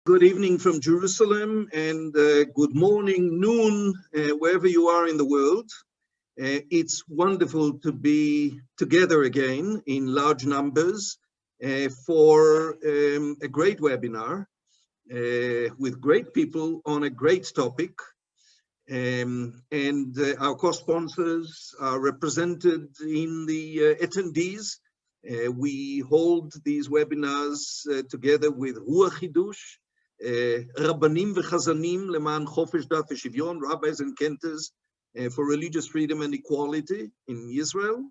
Good evening from Jerusalem and good morning, noon, wherever you are in the world. It's wonderful to be together again in large numbers for a great webinar with great people on a great topic. Our co-sponsors are represented in the attendees. We hold these webinars together with HUC-JIR, Rabbanim v'chazanim leman chofesh dat v'shivyon, rabbis and kenters for religious freedom and equality in Israel,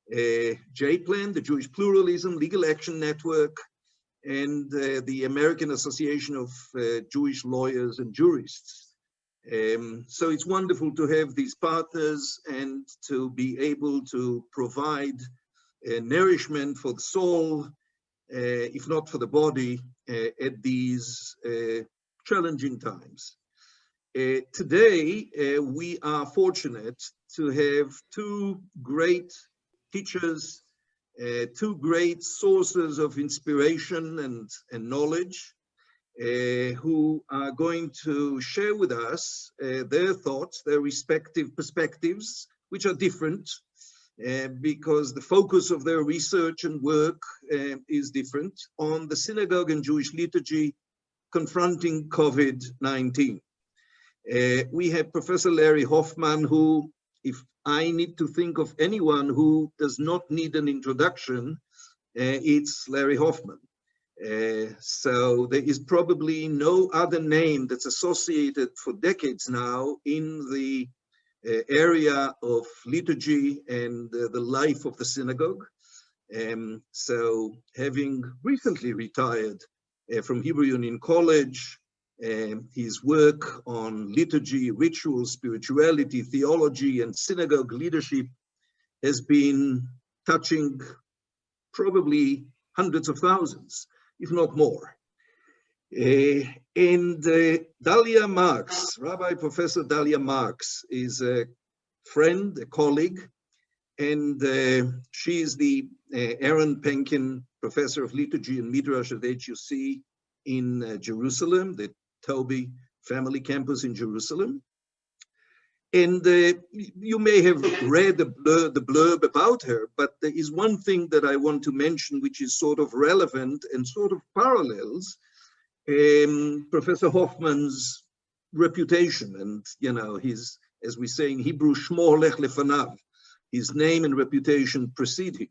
J-Plan, the Jewish Pluralism Legal Action Network, and the American Association of Jewish Lawyers and Jurists. So it's wonderful to have these partners and to be able to provide nourishment for the soul, if not for the body, at these challenging times. Today, we are fortunate to have two great teachers, two great sources of inspiration and knowledge, who are going to share with us their thoughts, their respective perspectives, which are different, because the focus of their research and work is different on the synagogue and Jewish liturgy confronting COVID-19. We have Professor Larry Hoffman, who, if I need to think of anyone who does not need an introduction, it's Larry Hoffman. So there is probably no other name that's associated for decades now in the area of liturgy and the life of the synagogue. So having recently retired from Hebrew Union College, his work on liturgy, ritual, spirituality, theology, and synagogue leadership has been touching probably hundreds of thousands, if not more. Dalia Marx, Rabbi Professor Dalia Marx, is a friend, a colleague, and she is the Aaron Penkin Professor of Liturgy and Midrash at HUC in Jerusalem, the Taube family campus in Jerusalem. And you may have read the blurb about her, but there is one thing that I want to mention which is sort of relevant and sort of parallels Professor Hoffman's reputation, and his, as we say in Hebrew, shmo lech lefanav, his name and reputation precede him.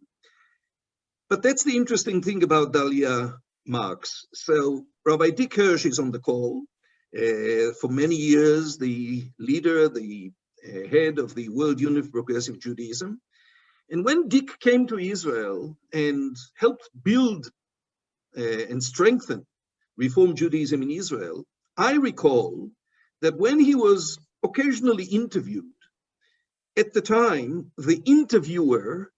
But that's the interesting thing about Dalia Marx. So Rabbi Dick Hirsch is on the call. For many years, the leader, the head of the World Union for Progressive Judaism. And when Dick came to Israel and helped build and strengthen Reform Judaism in Israel, I recall that when he was occasionally interviewed, at the time, the interviewer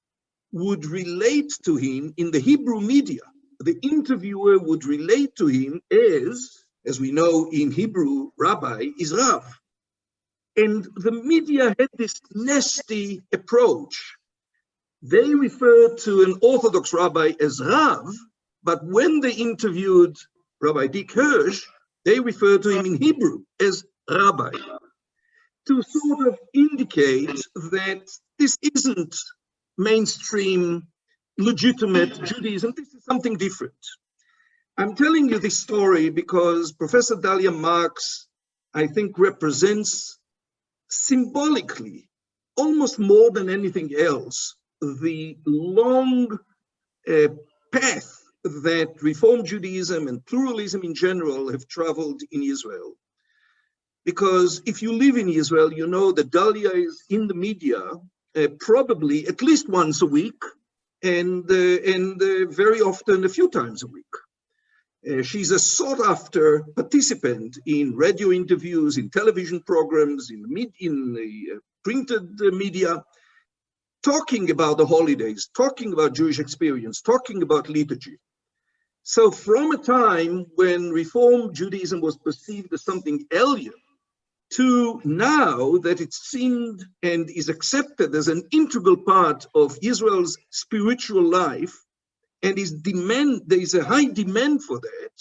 would relate to him in the Hebrew media. The interviewer would relate to him as we know in Hebrew, rabbi is Rav. And the media had this nasty approach. They referred to an Orthodox rabbi as Rav, but when they interviewed Rabbi Dick Hirsch, they refer to him in Hebrew as Rabbi, to sort of indicate that this isn't mainstream, legitimate Judaism, this is something different. I'm telling you this story because Professor Dalia Marx, I think, represents symbolically, almost more than anything else, the long path that Reform Judaism and pluralism in general have traveled in Israel. Because if you live in Israel, you know that Dalia is in the media probably at least once a week and very often a few times a week. She's a sought-after participant in radio interviews, in television programs, in the printed media, talking about the holidays, talking about Jewish experience, talking about liturgy. So from a time when Reform Judaism was perceived as something alien, to now that it's seen and is accepted as an integral part of Israel's spiritual life, and there is a high demand for that,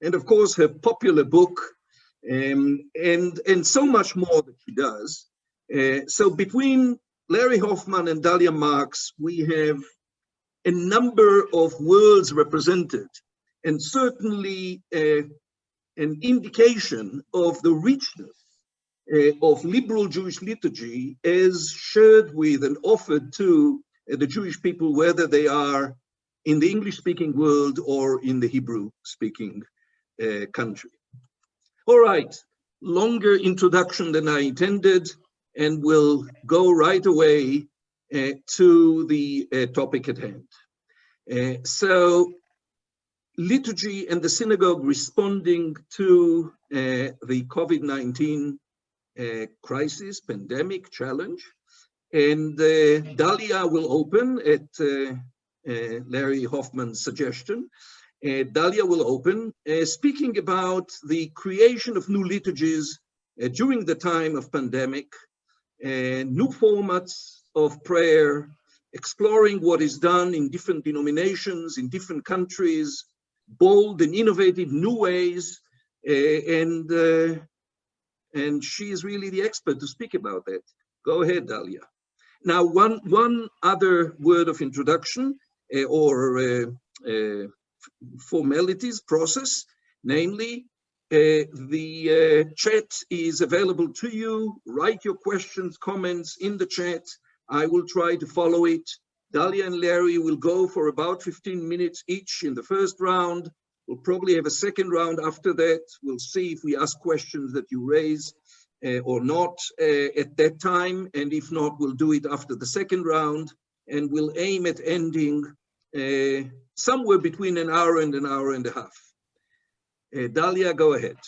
and of course her popular book, and so much more that she does. So between Larry Hoffman and Dalia Marx, we have a number of worlds represented, and certainly an indication of the richness of liberal Jewish liturgy as shared with and offered to the Jewish people, whether they are in the English-speaking world or in the Hebrew-speaking country. All right, longer introduction than I intended, and we'll go right away to the topic at hand. So, liturgy and the synagogue responding to the COVID-19 crisis, pandemic, challenge. And Dalia will open at Larry Hoffman's suggestion. Dalia will open speaking about the creation of new liturgies during the time of pandemic, new formats of prayer, exploring what is done in different denominations, in different countries, bold and innovative new ways, and she is really the expert to speak about that. Go ahead, Dalia. Now, one other word of introduction or formalities process, namely, the chat is available to you. Write your questions, comments in the chat. I will try to follow it. Dalia and Larry will go for about 15 minutes each in the first round. We'll probably have a second round after that. We'll see if we ask questions that you raise or not at that time. And if not, we'll do it after the second round. And we'll aim at ending somewhere between an hour and a half. Dalia, go ahead.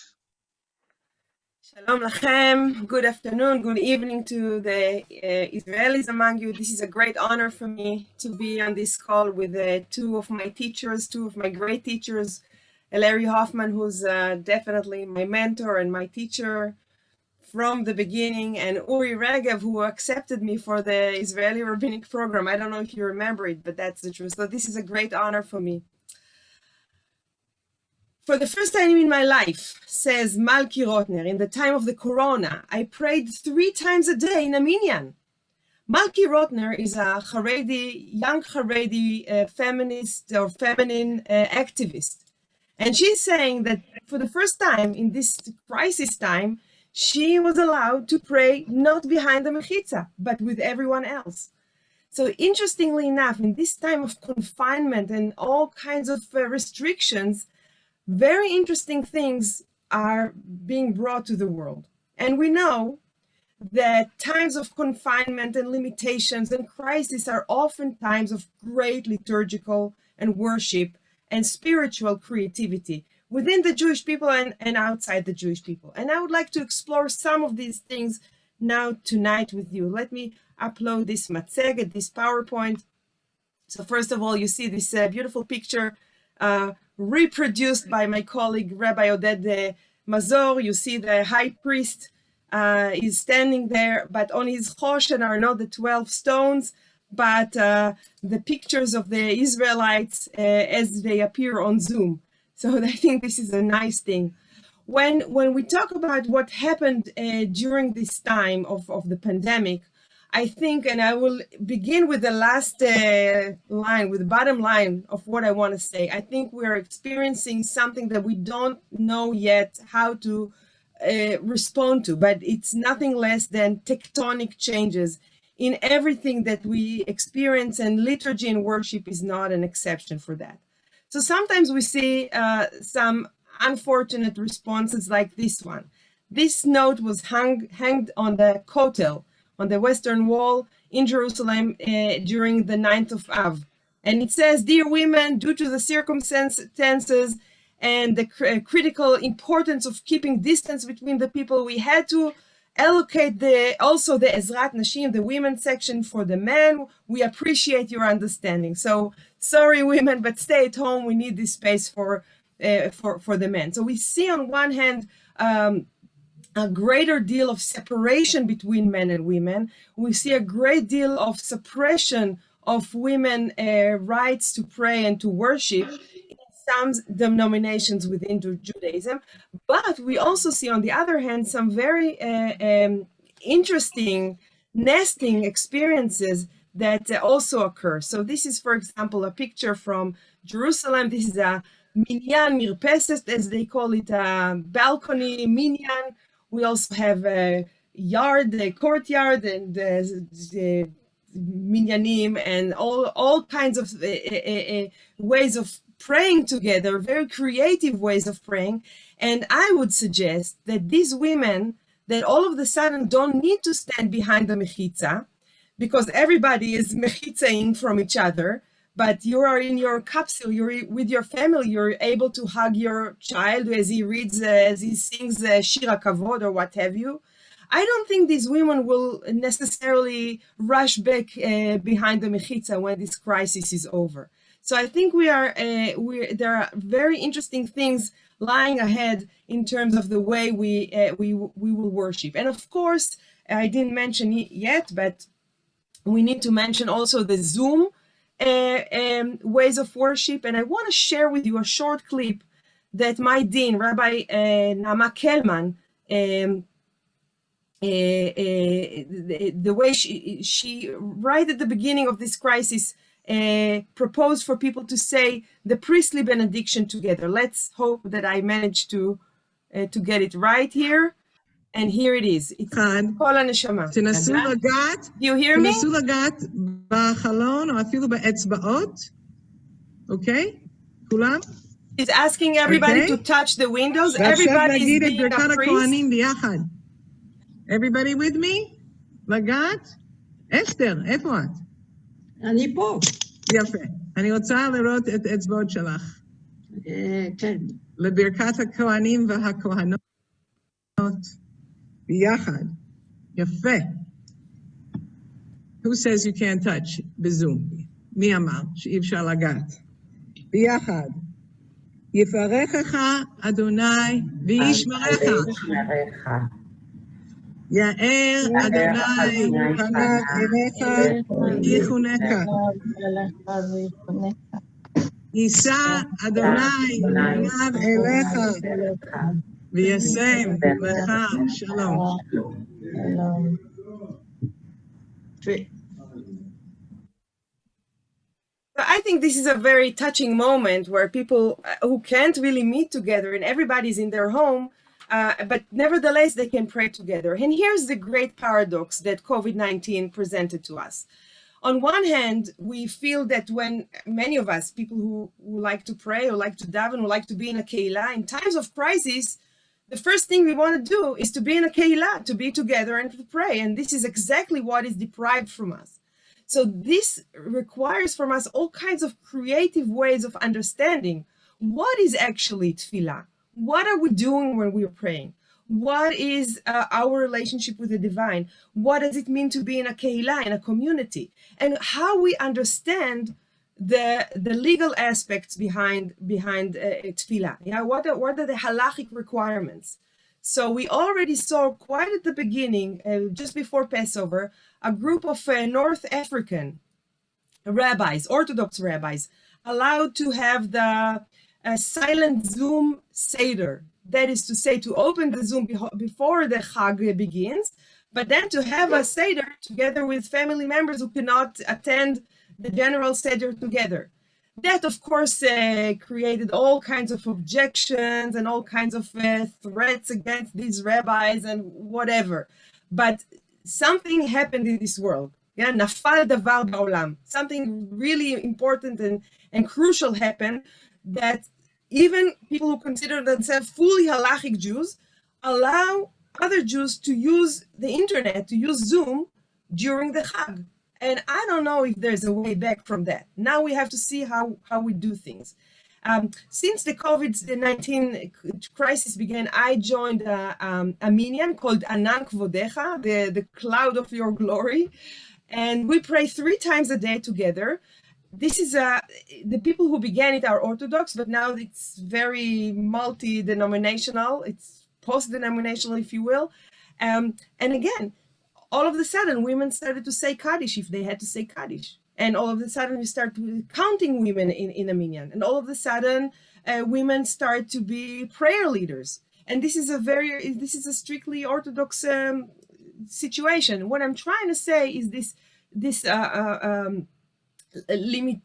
Shalom lachem, good afternoon, good evening to the Israelis among you. This is a great honor for me to be on this call with two of my teachers, two of my great teachers, Larry Hoffman, who's definitely my mentor and my teacher from the beginning, and Uri Regev, who accepted me for the Israeli rabbinic program. I don't know if you remember it, but that's the truth. So this is a great honor for me. For the first time in my life, says Malki Rotner, in the time of the corona, I prayed 3 times a day in a minyan. Malki Rotner is a Haredi, young Haredi feminist or feminine activist. And she's saying that for the first time in this crisis time, she was allowed to pray not behind the mechitza, but with everyone else. So interestingly enough, in this time of confinement and all kinds of restrictions, very interesting things are being brought to the world. And we know that times of confinement and limitations and crisis are often times of great liturgical and worship and spiritual creativity within the Jewish people and outside the Jewish people. And I would like to explore some of these things now tonight with you. Let me upload this matzeget, this PowerPoint. So first of all, you see this beautiful picture reproduced by my colleague, Rabbi Oded Mazor. You see the high priest is standing there, but on his choshen are not the 12 stones, but the pictures of the Israelites as they appear on Zoom. So I think this is a nice thing. When we talk about what happened during this time of the pandemic, I think, and I will begin with the last line, with the bottom line of what I want to say. I think we're experiencing something that we don't know yet how to respond to, but it's nothing less than tectonic changes in everything that we experience, and liturgy and worship is not an exception for that. So sometimes we see some unfortunate responses like this one. This note was hanged on the Kotel, on the Western Wall in Jerusalem during the 9th of Av. And it says, "Dear women, due to the circumstances and the critical importance of keeping distance between the people, we had to allocate also the Ezrat Nashim, the women's section, for the men. We appreciate your understanding." So sorry, women, but stay at home. We need this space for the men. So we see on one hand a greater deal of separation between men and women. We see a great deal of suppression of women rights to pray and to worship in some denominations within Judaism. But we also see, on the other hand, some very interesting nesting experiences that also occur. So this is, for example, a picture from Jerusalem. This is a minyan mirpeset, as they call it, a balcony minyan. We also have a yard, a courtyard, and the minyanim, and all kinds of ways of praying together, very creative ways of praying. And I would suggest that these women, that all of a sudden don't need to stand behind the mechitza, because everybody is mechitzaing from each other, but you are in your capsule, you're with your family, you're able to hug your child as he reads, as he sings Shir HaKavod or what have you. I don't think these women will necessarily rush back behind the mechitza when this crisis is over. So I think there are very interesting things lying ahead in terms of the way we will worship. And of course, I didn't mention it yet, but we need to mention also the Zoom ways of worship. And I want to share with you a short clip that my dean, Rabbi Naama Kelman, the way she right at the beginning of this crisis proposed for people to say the priestly benediction together. Let's hope that I managed to get it right here. And here it is. It's Kol HaNeshama. תנסו לגעת, Do you hear me? תנסו לגעת בחלון או אפילו באצבעות, אוקיי? כולם? She's asking everybody to touch the windows. Everybody is being a priest. ביחד. Everybody with me? לגעת? אסתר, איפה את? אני פה. יפה. אני רוצה לראות את האצבעות שלך. כן. לברכת הכהנים והכהנות. ביחד. יפה. Who says you can't touch בזום? מי אמר שאי אפשר לגעת? ביחד. יפארכך אדוני וישמרך. יאר אדוני פניו אליך ויחונך. יישא אדוני פניו אליך וישם לך שלום. I think this is a very touching moment where people who can't really meet together and everybody's in their home, but nevertheless they can pray together. And here's the great paradox that COVID-19 presented to us. On one hand, we feel that when many of us, people who like to pray or like to daven, who like to be in a keilah, in times of crisis, the first thing we want to do is to be in a keilah, to be together and to pray. And this is exactly what is deprived from us. So this requires from us all kinds of creative ways of understanding what is actually tefillah. What are we doing when we're praying? What is our relationship with the divine? What does it mean to be in a keilah, in a community? And how we understand the legal aspects behind tefillah. Yeah, what are the halachic requirements? So we already saw quite at the beginning, just before Passover, a group of North African rabbis, Orthodox rabbis, allowed to have the silent Zoom Seder. That is to say, to open the Zoom before the Chag begins, but then to have a Seder together with family members who cannot attend the general Seder together. That, of course, created all kinds of objections and all kinds of threats against these rabbis and whatever. But something happened in this world. Yeah, nafal davar ba'olam. Something really important and crucial happened, that even people who consider themselves fully halachic Jews allow other Jews to use the internet, to use Zoom during the Chag. And I don't know if there's a way back from that. Now we have to see how we do things. Since the COVID-19 crisis began, I joined a minyan called Anan Kvodecha, the cloud of your glory. And we pray 3 times a day together. This is the people who began it are Orthodox, but now it's very multi-denominational. It's post-denominational, if you will. And again, all of a sudden, women started to say Kaddish if they had to say Kaddish. And all of a sudden, we start counting women in a minyan. And all of a sudden, women start to be prayer leaders. And this is a strictly Orthodox situation. What I'm trying to say is this limiting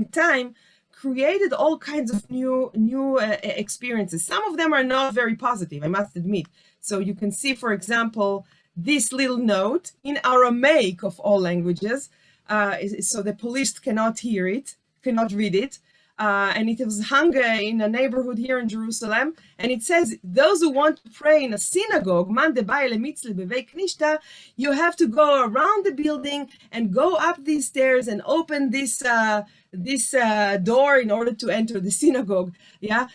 time created all kinds of new experiences. Some of them are not very positive, I must admit. So you can see, for example, this little note in Aramaic of all languages, so the police cannot hear it, cannot read it. And it was hung in a neighborhood here in Jerusalem. And it says, those who want to pray in a synagogue, you have to go around the building and go up these stairs and open this door in order to enter the synagogue. Yeah.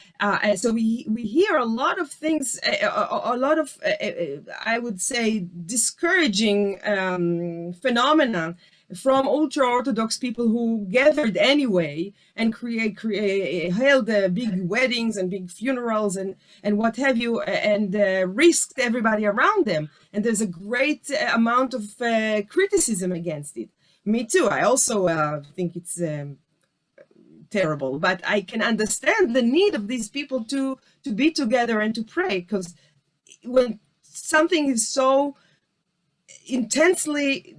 So we hear a lot of things, a lot of, I would say, discouraging phenomena from ultra-Orthodox people who gathered anyway and held big weddings and big funerals and what have you, and risked everybody around them. And there's a great amount of criticism against it. Me too. I also think it's terrible, but I can understand the need of these people to be together and to pray, because when something is so intensely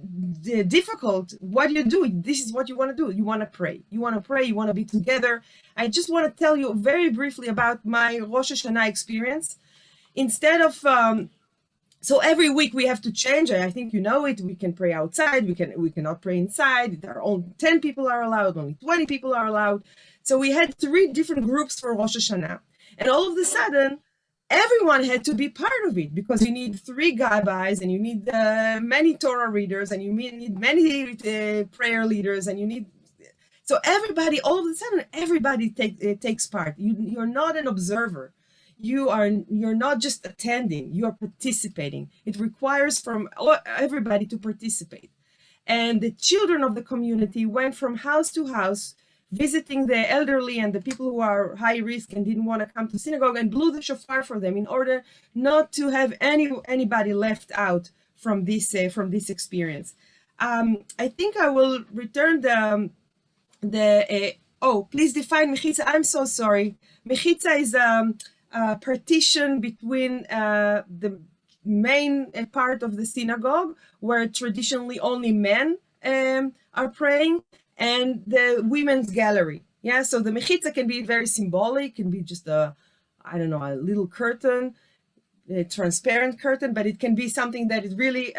difficult, what do you do? This is what you want to do. You want to pray. You want to pray. You want to be together. I just want to tell you very briefly about my Rosh Hashanah experience. Instead of so every week we have to change. I think you know it. We can pray outside. We cannot pray inside. There are only 10 people are allowed. Only 20 people are allowed. So we had 3 different groups for Rosh Hashanah, and all of a sudden, everyone had to be part of it, because you need 3 gabbis, and you need many Torah readers, and you need many prayer leaders, and you need. So everybody, all of a sudden, everybody takes part. You're not an observer. You're not just attending. You are participating. It requires from everybody to participate. And the children of the community went from house to house, visiting the elderly and the people who are high risk and didn't want to come to synagogue, and blew the shofar for them in order not to have anybody left out from this experience. I think I will return please define mechitza. I'm so sorry. Mechitza is a partition between the main part of the synagogue, where traditionally only men are praying, and the women's gallery. Yeah, so the mechitza can be very symbolic, can be just a little curtain, a transparent curtain, but it can be something that it really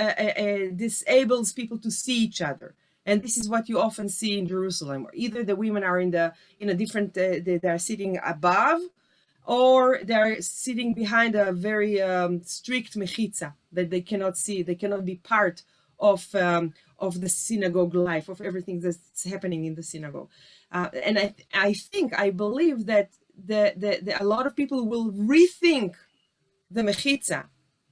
disables people to see each other. And this is what you often see in Jerusalem, where either the women are in a different, they are sitting above, or they're sitting behind a very strict mechitza that they cannot see. They cannot be part of the synagogue life, of everything that's happening in the synagogue. And I believe that a lot of people will rethink the mechitza,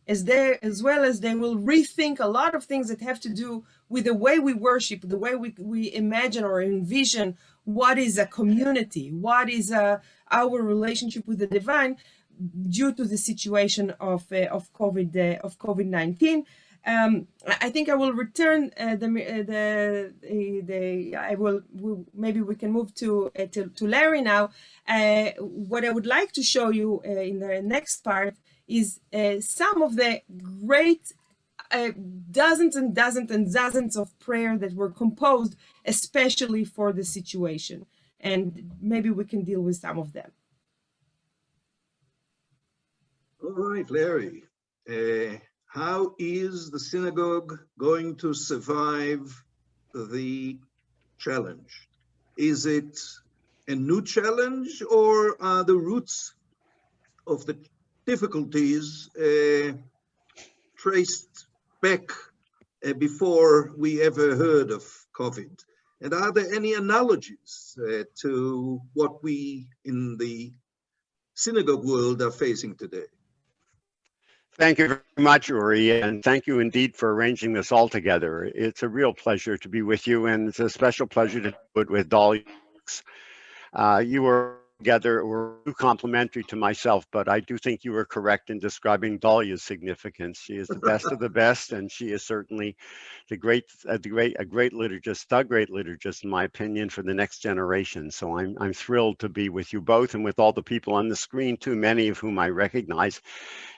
as well as they will rethink a lot of things that have to do with the way we worship, the way we imagine or envision what is a community, what is our relationship with the divine, due to the situation of COVID-19. I think I will return maybe we can move to Larry now. What I would like to show you in the next part is some of the great dozens and dozens and dozens of prayers that were composed especially for the situation, and maybe we can deal with some of them. All right, Larry. How is the synagogue going to survive the challenge? Is it a new challenge, or are the roots of the difficulties traced back before we ever heard of COVID? And are there any analogies to what we in the synagogue world are facing today? Thank you very much, Uri, and thank you indeed for arranging this all together. It's a real pleasure to be with you, and it's a special pleasure to do it with Dalia Marx. You were together were too complimentary to myself, but I do think you were correct in describing Dalia's significance. She is the best of the best, and she is certainly a great liturgist, in my opinion, for the next generation. So I'm thrilled to be with you both and with all the people on the screen too, many of whom I recognize,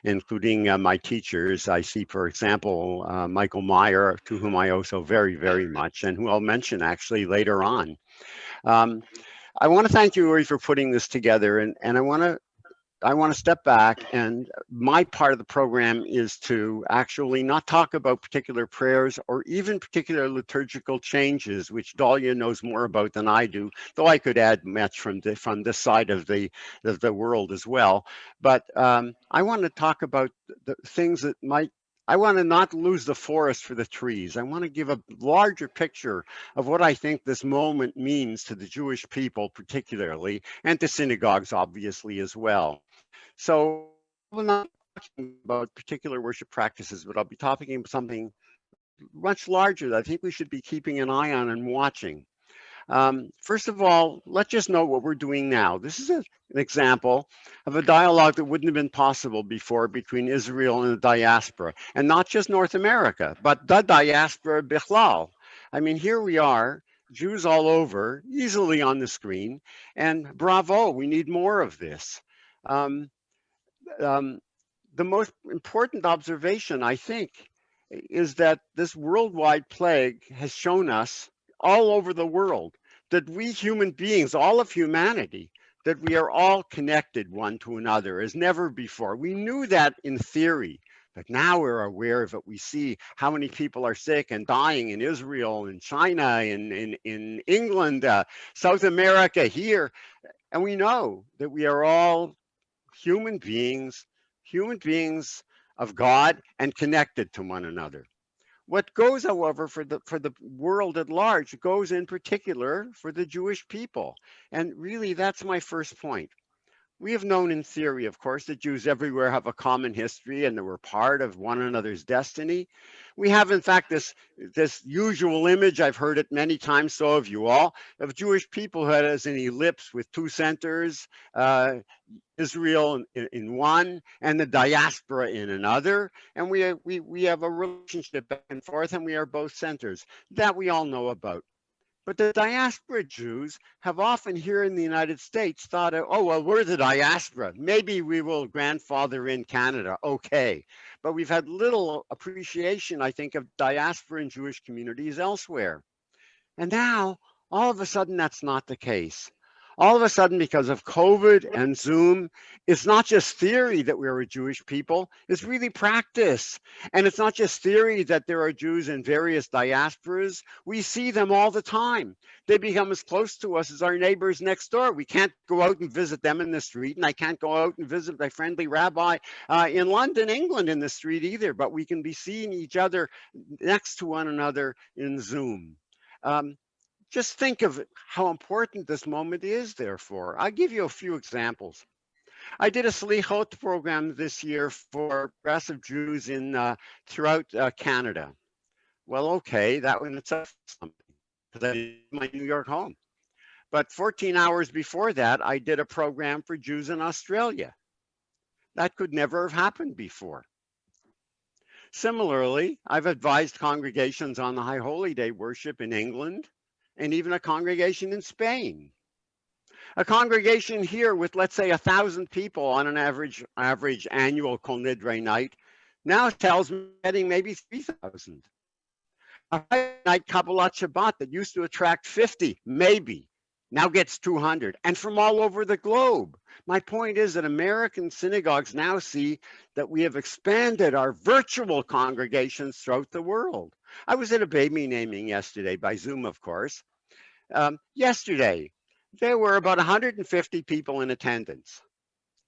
including my teachers. I see, for example, Michael Meyer, to whom I owe so very, very much, and who I'll mention actually later on. I want to thank you, Uri, for putting this together, and I want to step back, and my part of the program is to actually not talk about particular prayers or even particular liturgical changes, which Dalia knows more about than I do, though I could add much from this side of the world as well. But I want to talk about the things that I want to not lose the forest for the trees. I want to give a larger picture of what I think this moment means to the Jewish people particularly, and to synagogues obviously as well. So I will not be talking about particular worship practices, but I'll be talking about something much larger that I think we should be keeping an eye on and watching. First of all, let's just know what we're doing now. This is an example of a dialogue that wouldn't have been possible before between Israel and the diaspora, and not just North America, but the diaspora bichlal. I mean, here we are, Jews all over, easily on the screen, and bravo, we need more of this. The most important observation, I think, is that this worldwide plague has shown us all over the world that we human beings, all of humanity, that we are all connected one to another as never before. We knew that in theory, but now we're aware of it. We see how many people are sick and dying in Israel, in China, in England, South America, here. And we know that we are all human beings of God and connected to one another. What goes, however, for the world at large, goes in particular for the Jewish people. And really, that's my first point. We have known in theory, of course, that Jews everywhere have a common history and that we're part of one another's destiny. We have, in fact, this usual image, I've heard it many times, so have you all, of Jewish people who had as an ellipse with two centers, Israel in one and the diaspora in another, and we have a relationship back and forth, and we are both centers that we all know about. But the diaspora Jews have often here in the United States thought, oh, well, we're the diaspora. Maybe we will grandfather in Canada. Okay. But we've had little appreciation, I think, of diaspora and Jewish communities elsewhere. And now, all of a sudden, that's not the case. All of a sudden, because of COVID and Zoom, it's not just theory that we're a Jewish people, it's really practice. And it's not just theory that there are Jews in various diasporas. We see them all the time. They become as close to us as our neighbors next door. We can't go out and visit them in the street, and I can't go out and visit my friendly rabbi in London, England in the street either, but we can be seeing each other next to one another in Zoom. Just think of how important this moment is, therefore. I'll give you a few examples. I did a Slichot program this year for progressive Jews throughout Canada. Well, okay, that in itself is something, because I did my New York home. But 14 hours before that, I did a program for Jews in Australia. That could never have happened before. Similarly, I've advised congregations on the High Holy Day worship in England, and even a congregation in Spain. A congregation here with, let's say, 1,000 people on an average annual Kol Nidre night now tells me getting maybe 3,000. A Friday night Kabbalat Shabbat that used to attract 50, maybe, now gets 200, and from all over the globe. My point is that American synagogues now see that we have expanded our virtual congregations throughout the world. I was at a baby naming yesterday, by Zoom, of course. Yesterday, there were about 150 people in attendance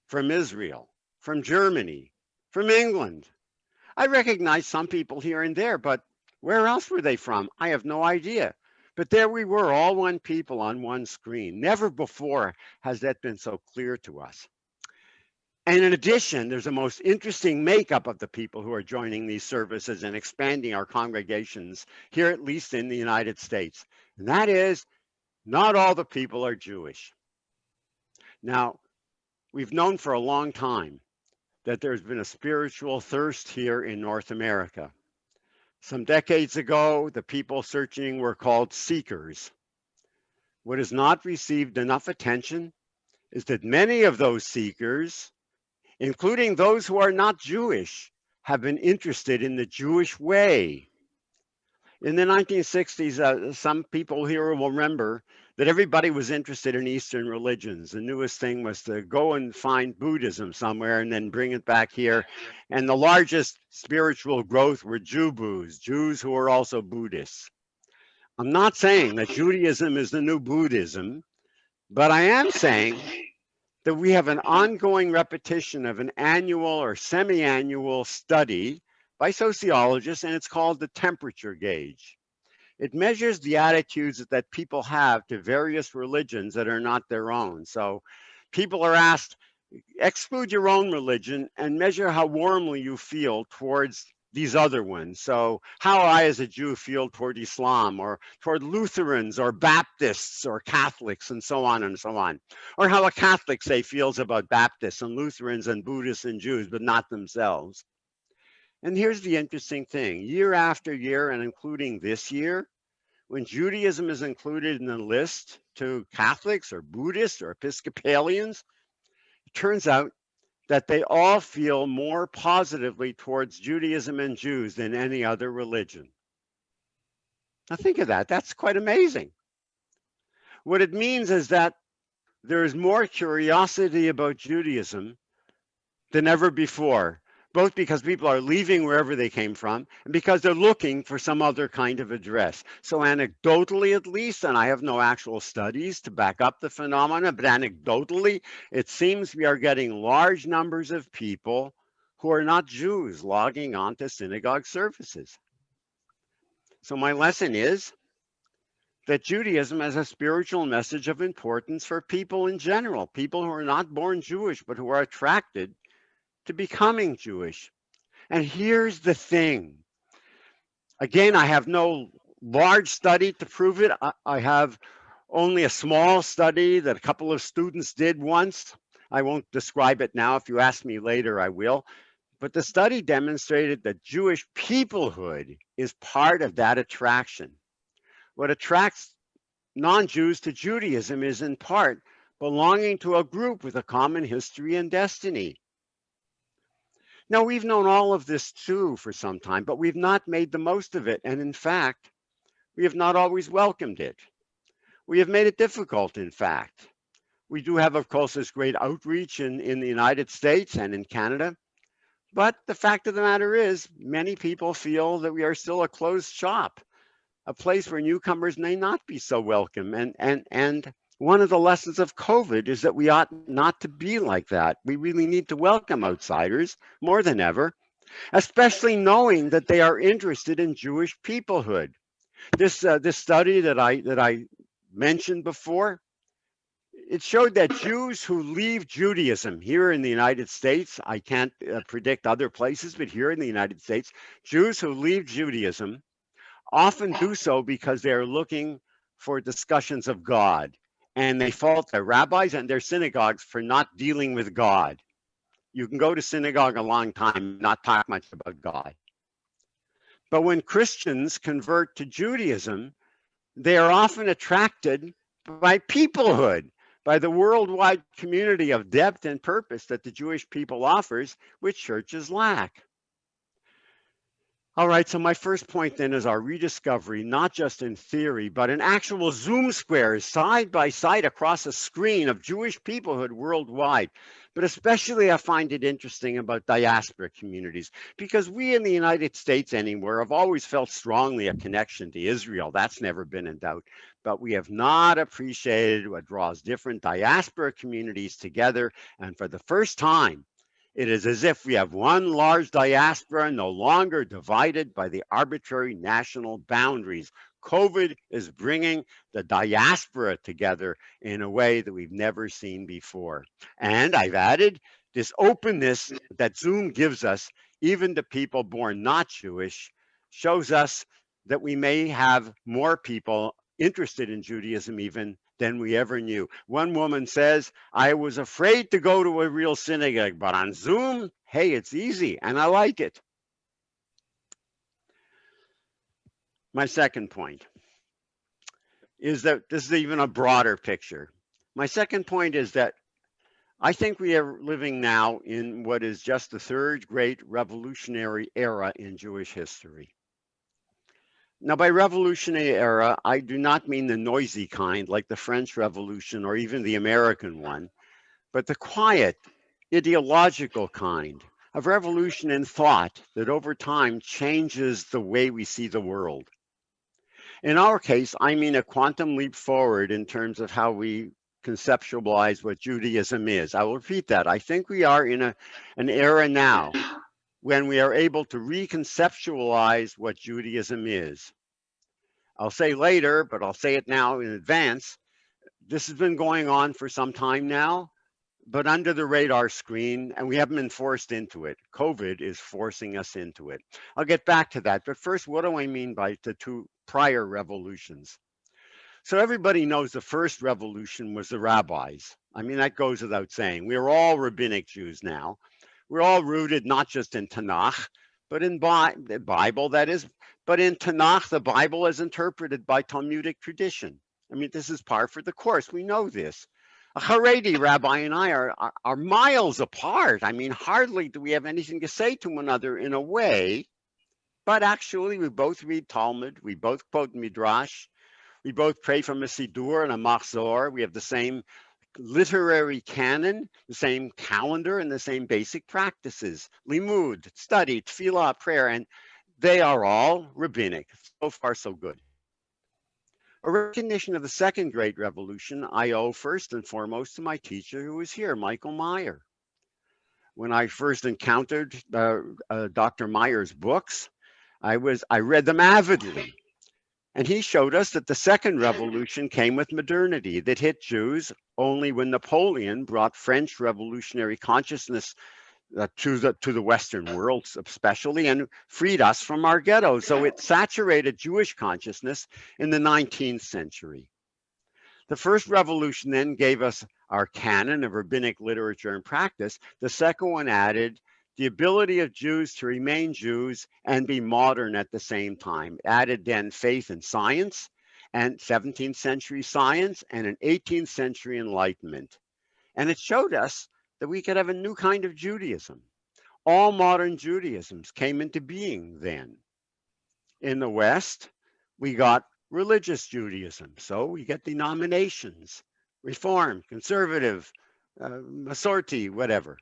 from Israel, from Germany, from England. I recognize some people here and there, but where else were they from? I have no idea. But there we were, all one people on one screen. Never before has that been so clear to us. And in addition, there's a most interesting makeup of the people who are joining these services and expanding our congregations here, at least in the United States. And that is, not all the people are Jewish. Now, we've known for a long time that there's been a spiritual thirst here in North America. Some decades ago, the people searching were called seekers. What has not received enough attention is that many of those seekers, including those who are not Jewish, have been interested in the Jewish way. In the 1960s, some people here will remember that everybody was interested in Eastern religions. The newest thing was to go and find Buddhism somewhere and then bring it back here. And the largest spiritual growth were Jews who were also Buddhists. I'm not saying that Judaism is the new Buddhism, but I am saying that we have an ongoing repetition of an annual or semi-annual study by sociologists, and it's called the temperature gauge. It measures the attitudes that people have to various religions that are not their own. So people are asked, exclude your own religion and measure how warmly you feel towards these other ones. So how I as a Jew feel toward Islam or toward Lutherans or Baptists or Catholics and so on and so on. Or how a Catholic, say, feels about Baptists and Lutherans and Buddhists and Jews, but not themselves. And here's the interesting thing, year after year, and including this year, when Judaism is included in the list to Catholics or Buddhists or Episcopalians, it turns out that they all feel more positively towards Judaism and Jews than any other religion. Now think of that, that's quite amazing. What it means is that there is more curiosity about Judaism than ever before, both because people are leaving wherever they came from and because they're looking for some other kind of address. So anecdotally, at least, and I have no actual studies to back up the phenomena, but anecdotally, it seems we are getting large numbers of people who are not Jews logging on to synagogue services. So my lesson is that Judaism has a spiritual message of importance for people in general, people who are not born Jewish, but who are attracted to becoming Jewish. And here's the thing. Again, I have no large study to prove it. I have only a small study that a couple of students did once. I won't describe it now. If you ask me later, I will. But the study demonstrated that Jewish peoplehood is part of that attraction. What attracts non-Jews to Judaism is in part belonging to a group with a common history and destiny. Now, we've known all of this too for some time, but we've not made the most of it. And in fact, we have not always welcomed it. We have made it difficult, in fact. We do have, of course, this great outreach in the United States and in Canada. But the fact of the matter is, many people feel that we are still a closed shop, a place where newcomers may not be so welcome. And one of the lessons of COVID is that we ought not to be like that. We really need to welcome outsiders more than ever, especially knowing that they are interested in Jewish peoplehood. This study that I mentioned before, it showed that Jews who leave Judaism here in the United States, I can't predict other places, but here in the United States, Jews who leave Judaism often do so because they are looking for discussions of God. And they fault their rabbis and their synagogues for not dealing with God. You can go to synagogue a long time and not talk much about God. But when Christians convert to Judaism, they are often attracted by peoplehood, by the worldwide community of depth and purpose that the Jewish people offers, which churches lack. All right, so my first point then is our rediscovery, not just in theory, but in actual Zoom squares, side by side across a screen of Jewish peoplehood worldwide. But especially I find it interesting about diaspora communities, because we in the United States anywhere have always felt strongly a connection to Israel. That's never been in doubt. But we have not appreciated what draws different diaspora communities together. And for the first time, it is as if we have one large diaspora no longer divided by the arbitrary national boundaries. COVID is bringing the diaspora together in a way that we've never seen before. And I've added this openness that Zoom gives us, even to people born not Jewish, shows us that we may have more people interested in Judaism even than we ever knew. One woman says, I was afraid to go to a real synagogue, but on Zoom, hey, it's easy and I like it. My second point is that this is even a broader picture. My second point is that I think we are living now in what is just the third great revolutionary era in Jewish history. Now, by revolutionary era, I do not mean the noisy kind like the French Revolution or even the American one, but the quiet, ideological kind of revolution in thought that over time changes the way we see the world. In our case, I mean a quantum leap forward in terms of how we conceptualize what Judaism is. I will repeat that. I think we are in an era now when we are able to reconceptualize what Judaism is. I'll say later, but I'll say it now in advance. This has been going on for some time now, but under the radar screen, and we haven't been forced into it. COVID is forcing us into it. I'll get back to that, but first, what do I mean by the two prior revolutions? So everybody knows the first revolution was the rabbis. I mean, that goes without saying. We are all rabbinic Jews now. We're all rooted not just in Tanakh, but in the Bible, that is, but in Tanakh, the Bible is interpreted by Talmudic tradition. I mean, this is par for the course. We know this. A Haredi rabbi and I are miles apart. I mean, hardly do we have anything to say to one another in a way, but actually we both read Talmud, we both quote Midrash, we both pray from a Siddur and a Machzor. We have the same literary canon, the same calendar, and the same basic practices. Limud, study, tefillah, prayer, and they are all rabbinic. So far, so good. A recognition of the second great revolution I owe first and foremost to my teacher who was here, Michael Meyer. When I first encountered Dr. Meyer's books, I read them avidly. And he showed us that the second revolution came with modernity, that hit Jews only when Napoleon brought French revolutionary consciousness to the Western world especially, and freed us from our ghettos. So it saturated Jewish consciousness in the 19th century. The first revolution then gave us our canon of rabbinic literature and practice. The second one added the ability of Jews to remain Jews and be modern at the same time. Added then faith and science, and 17th century science, and an 18th century enlightenment. And it showed us that we could have a new kind of Judaism. All modern Judaisms came into being then. In the West, we got religious Judaism. So we get denominations, Reform, Conservative, Masorti, whatever.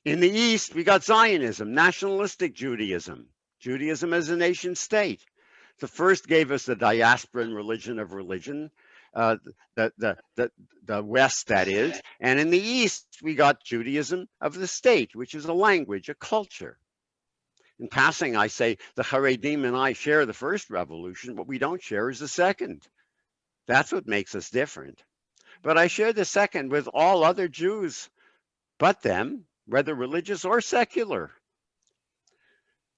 In the East, we got Zionism, nationalistic Judaism, Judaism as a nation state. The first gave us the diasporan religion of religion, the West, that is. And in the East, we got Judaism of the state, which is a language, a culture. In passing, I say the Haredim and I share the first revolution. What we don't share is the second. That's what makes us different. But I share the second with all other Jews but them, whether religious or secular.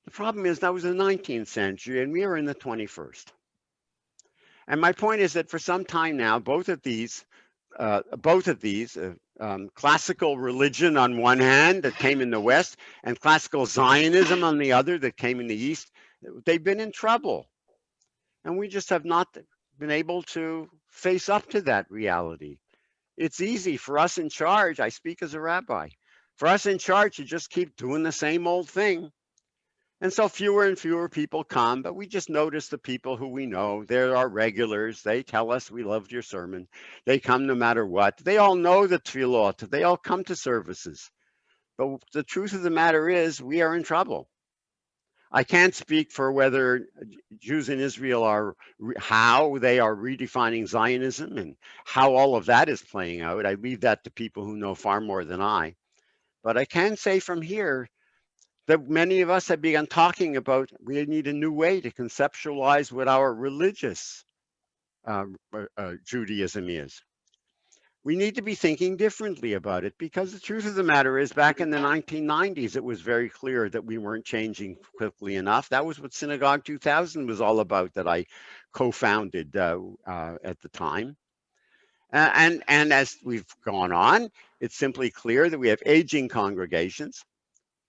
The problem is that was the 19th century and we are in the 21st. And my point is that for some time now, both of these, classical religion on one hand that came in the West and classical Zionism on the other that came in the East, they've been in trouble. And we just have not been able to face up to that reality. It's easy for us in charge, I speak as a rabbi, for us in charge to just keep doing the same old thing. And so fewer and fewer people come, but we just notice the people who we know. They're our regulars. They tell us we loved your sermon. They come no matter what. They all know the tefillot. They all come to services. But the truth of the matter is we are in trouble. I can't speak for whether Jews in Israel are, how they are redefining Zionism and how all of that is playing out. I leave that to people who know far more than I. But I can say from here that many of us have begun talking about we need a new way to conceptualize what our religious Judaism is. We need to be thinking differently about it because the truth of the matter is back in the 1990s, it was very clear that we weren't changing quickly enough. That was what Synagogue 2000 was all about that I co-founded at the time. And as we've gone on, it's simply clear that we have aging congregations,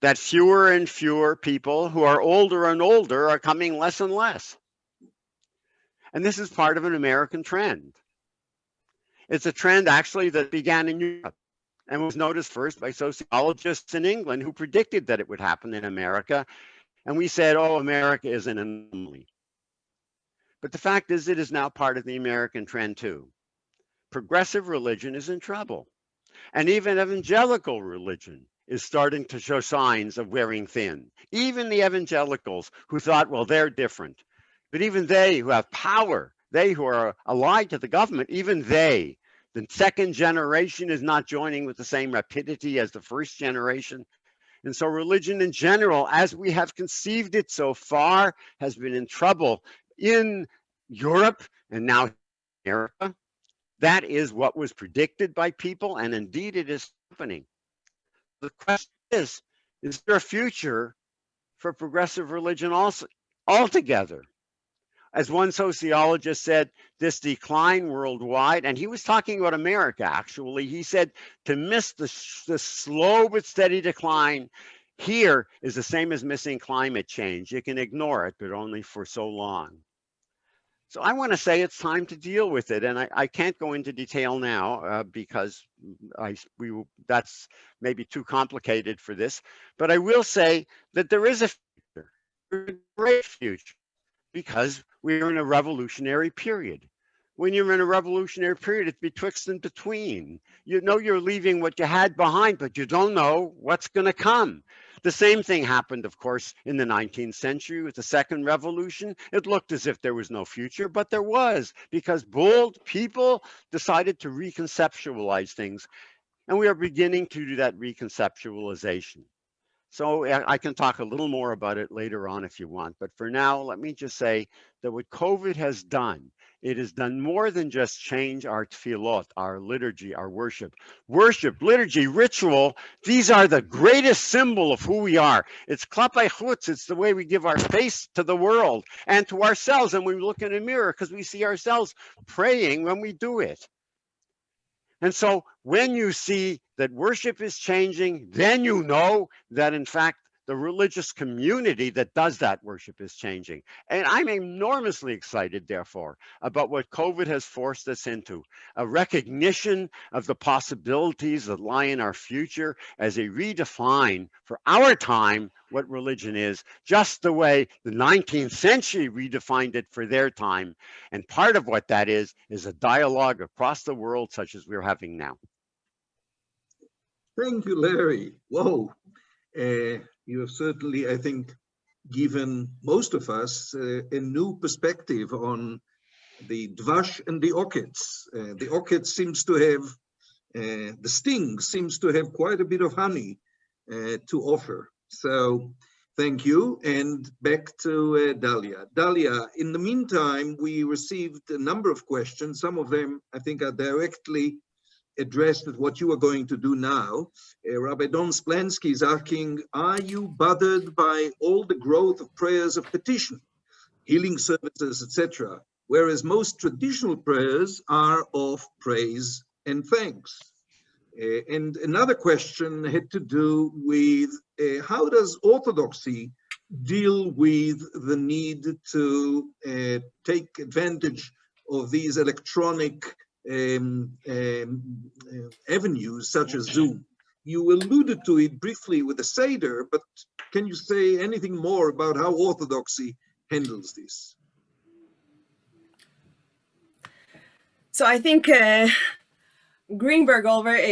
that fewer and fewer people who are older and older are coming less and less. And this is part of an American trend. It's a trend actually that began in Europe and was noticed first by sociologists in England who predicted that it would happen in America. And we said, oh, America is an anomaly. But the fact is, it is now part of the American trend too. Progressive religion is in trouble. And even evangelical religion is starting to show signs of wearing thin. Even the evangelicals who thought, well, they're different. But even they who have power, they who are allied to the government, even they, the second generation is not joining with the same rapidity as the first generation. And so religion in general, as we have conceived it so far, has been in trouble in Europe and now America. That is what was predicted by people, and indeed it is happening. The question is there a future for progressive religion also, altogether? As one sociologist said, this decline worldwide, and he was talking about America actually, he said to miss the slow but steady decline here is the same as missing climate change. You can ignore it, but only for so long. So I want to say it's time to deal with it, and I can't go into detail now because that's maybe too complicated for this, but I will say that there is a future, a great future, because we're in a revolutionary period. When you're in a revolutionary period, it's betwixt and between. You know you're leaving what you had behind, but you don't know what's going to come. The same thing happened, of course, in the 19th century with the Second Revolution. It looked as if there was no future, but there was, because bold people decided to reconceptualize things. And we are beginning to do that reconceptualization. So I can talk a little more about it later on if you want. But for now, let me just say that what COVID has done, it has done more than just change our tefillot, our liturgy, our worship. Worship, liturgy, ritual, these are the greatest symbol of who we are. It's klapei chutz, it's the way we give our face to the world and to ourselves. And we look in a mirror because we see ourselves praying when we do it. And so when you see that worship is changing, then you know that in fact the religious community that does that worship is changing. And I'm enormously excited, therefore, about what COVID has forced us into, a recognition of the possibilities that lie in our future as a redefine for our time what religion is, just the way the 19th century redefined it for their time. And part of what that is a dialogue across the world such as we're having now. Thank you, Larry. Whoa. You have certainly, I think, given most of us a new perspective on the dvash and the oketz. The oketz seems to have, the sting seems to have quite a bit of honey to offer. So thank you. And back to Dalia. Dalia, in the meantime, we received a number of questions. Some of them, I think, are directly addressed at what you are going to do now. Rabbi Don Splansky is asking, are you bothered by all the growth of prayers of petition, healing services, etc., whereas most traditional prayers are of praise and thanks? And another question had to do with how does Orthodoxy deal with the need to take advantage of these electronic avenues such as Zoom? You alluded to it briefly with the Seder, but can you say anything more about how Orthodoxy handles this? So I think Greenberg Blue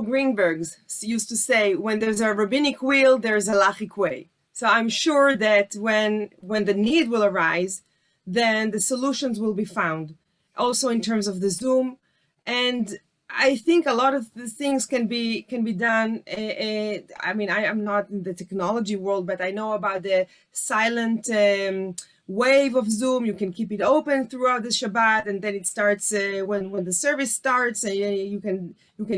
Greenbergs used to say, when there's a rabbinic will, there's a halachic way. So I'm sure that when the need will arise, then the solutions will be found, also in terms of the Zoom. And I think a lot of the things can be done. I mean, I am not in the technology world, but I know about the silent wave of Zoom. You can keep it open throughout the Shabbat, and then it starts when the service starts. You can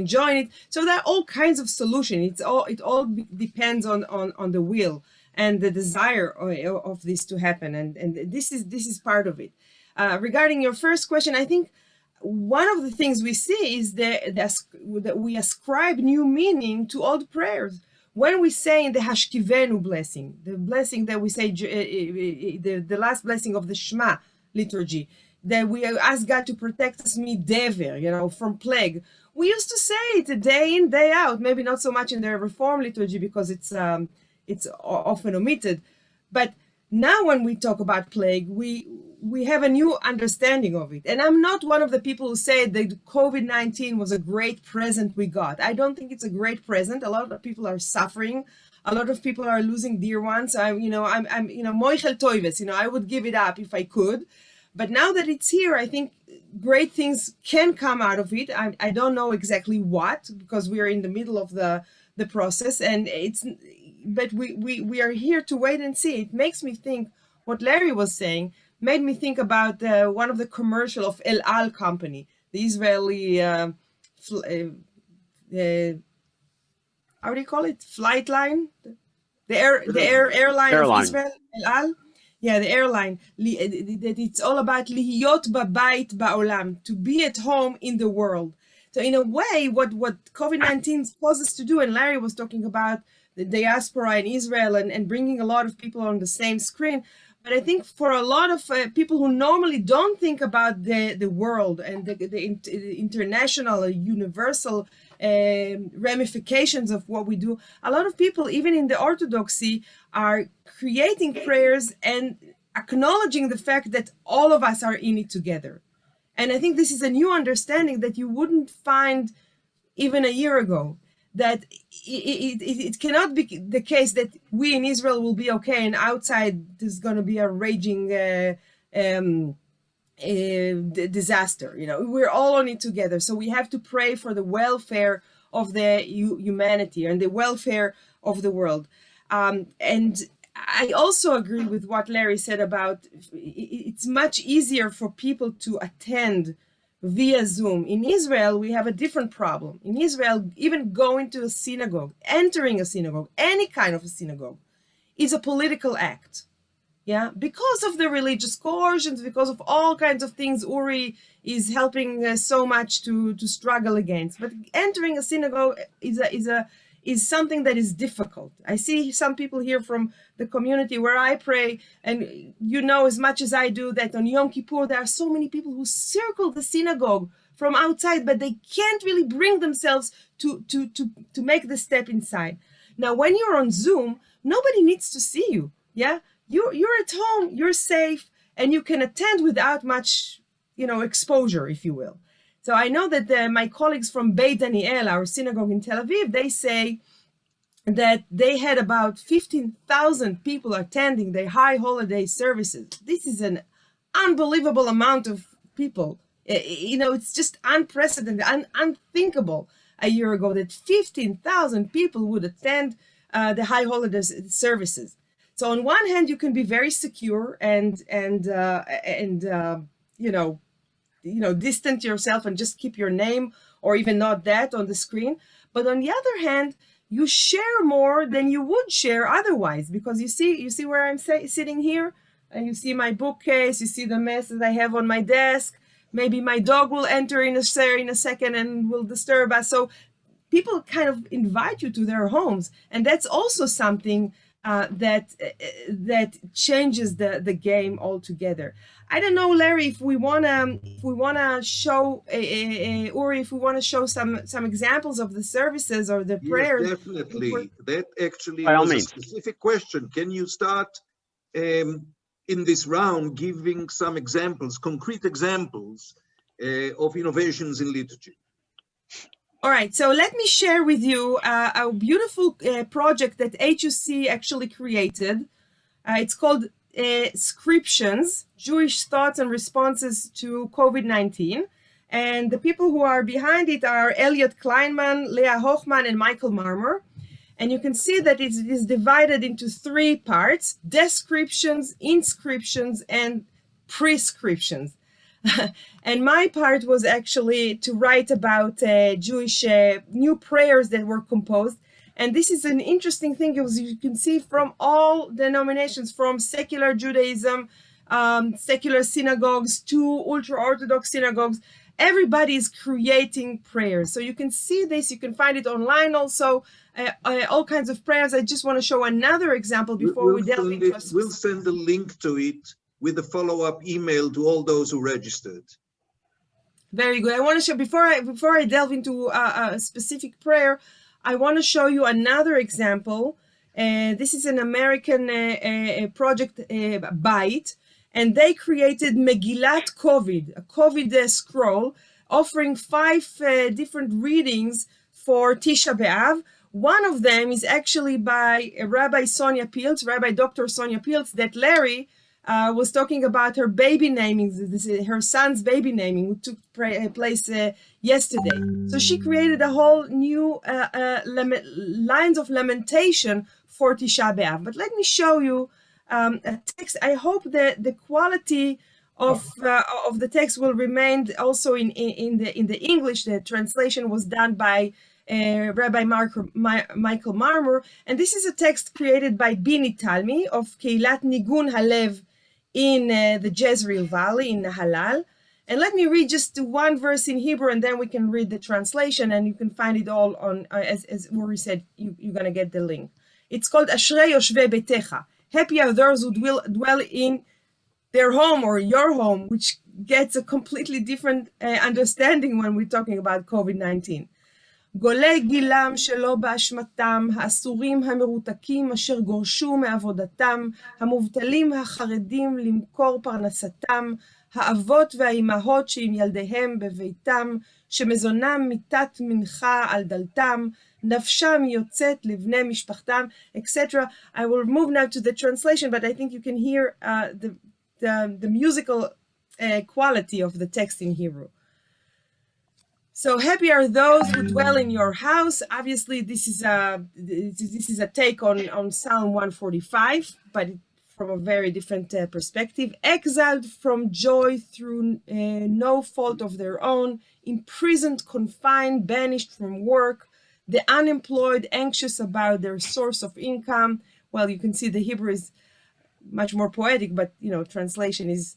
join it. So there are all kinds of solutions. It all depends on the will and the desire of this to happen, and this is part of it. Regarding your first question, I think one of the things we see is that we ascribe new meaning to old prayers. When we say in the Hashkivenu blessing, the blessing that we say, the last blessing of the Shema liturgy, that we ask God to protect us dever, from plague. We used to say it day in, day out, maybe not so much in the Reform liturgy because it's often omitted. But now when we talk about plague, we have a new understanding of it. And I'm not one of the people who say that COVID-19 was a great present we got. I don't think it's a great present. A lot of people are suffering. A lot of people are losing dear ones. I'm moichel toives, I would give it up if I could. But now that it's here, I think great things can come out of it. I don't know exactly what, because we are in the middle of the process, but we are here to wait and see. It makes me think what Larry was saying, made me think about one of the commercial of El Al company, the Israeli, how do you call it? Flight line? The airline of Israel, El Al? Yeah, the airline, that it's all about lihiyot babayit ba'olam, to be at home in the world. So in a way, what COVID-19 causes us to do, and Larry was talking about the diaspora in Israel and bringing a lot of people on the same screen, but I think for a lot of people who normally don't think about the world and the international or universal ramifications of what we do, a lot of people, even in the Orthodoxy, are creating prayers and acknowledging the fact that all of us are in it together. And I think this is a new understanding that you wouldn't find even a year ago, that it cannot be the case that we in Israel will be okay and outside there's going to be a raging disaster. We're all on it together. So we have to pray for the welfare of the humanity and the welfare of the world. And I also agree with what Larry said about it's much easier for people to attend via Zoom. In Israel, we have a different problem. In Israel, even going to a synagogue, entering a synagogue, any kind of a synagogue, is a political act. Yeah, because of the religious coercions, because of all kinds of things Uri is helping so much to struggle against. But entering a synagogue is something that is difficult. I see some people here from the community where I pray, and as much as I do, that on Yom Kippur there are so many people who circle the synagogue from outside, but they can't really bring themselves to make the step inside. Now, when you're on Zoom, nobody needs to see you. Yeah, you're at home, you're safe, and you can attend without much, exposure, if you will. So I know that my colleagues from Beit Daniel, our synagogue in Tel Aviv, they say that they had about 15,000 people attending their high holiday services. This is an unbelievable amount of people. It's just unprecedented, unthinkable a year ago that 15,000 people would attend the high holiday services. So on one hand, you can be very secure and distant yourself and just keep your name or even not that on the screen. But on the other hand, you share more than you would share otherwise, because you see where I'm sitting here, and you see my bookcase, you see the mess that I have on my desk. Maybe my dog will enter in a second and will disturb us. So people kind of invite you to their homes, and that's also something that changes the game altogether. I don't know, Larry, if we wanna show Uri, if we want to show some examples of the services or the prayers. Yes, definitely. That actually was a specific question. Can you start in this round giving some examples, concrete examples of innovations in liturgy? All right, so let me share with you a beautiful project that HUC actually created. It's called Scriptions, Jewish Thoughts and Responses to COVID-19. And the people who are behind it are Elliot Kleinman, Leah Hoffman, and Michael Marmer. And you can see that it is divided into 3 parts: descriptions, inscriptions, and prescriptions. And my part was actually to write about Jewish new prayers that were composed. And this is an interesting thing, because you can see from all denominations, from secular Judaism, secular synagogues to ultra-Orthodox synagogues. Everybody is creating prayers. So you can see this, you can find it online also, all kinds of prayers. I just want to show another example before we delve into a We'll send a link to it with a follow-up email to all those who registered. Very good. I want to show, before I delve into a specific prayer, I want to show you another example. This is an American project, Bait, and they created Megillat COVID, a COVID scroll, offering 5 different readings for Tisha B'Av. One of them is actually by Rabbi Sonia Pilz, Rabbi Dr. Sonia Pilz, that Larry was talking about her baby naming, her son's baby naming, which took place yesterday. So she created a whole new lines of lamentation for Tisha B'Av. But let me show you a text. I hope that the quality of the text will remain also in the English. The translation was done by Rabbi Michael Marmor, and this is a text created by Bini Talmi of Keilat Nigun Halev in the Jezreel Valley in Nahalal. And let me read just one verse in Hebrew, and then we can read the translation, and you can find it all on, as Uri said, you're going to get the link. It's called Ashrei Yoshvei Betecha. Happy are those who dwell in their home or your home, which gets a completely different understanding when we're talking about COVID-19. גולי גילם שלא באשמתם, האסורים המרותקים אשר גורשו מעבודתם, המובטלים החרדים למכור פרנסתם, האבות והאימהות שעם ילדיהם בביתם, שמזונם מיטת מנחה על דלתם, נפשם יוצאת לבני משפחתם, etc. I will move now to the translation, but I think you can hear the musical quality of the text in Hebrew. So happy are those who dwell in your house. Obviously, this is a take on Psalm 145, but from a very different perspective. Exiled from joy through no fault of their own, imprisoned, confined, banished from work, the unemployed, anxious about their source of income. Well, you can see the Hebrew is much more poetic, but translation is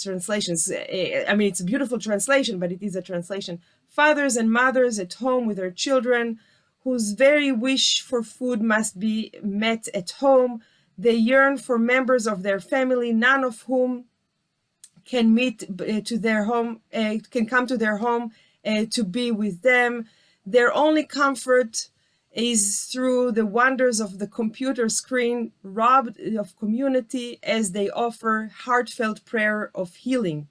translations. I mean, it's a beautiful translation, but it is a translation. Fathers and mothers at home with their children, whose very wish for food must be met at home. They yearn for members of their family, none of whom can to their home, can come to their home to be with them. Their only comfort is through the wonders of the computer screen, robbed of community as they offer heartfelt prayer of healing.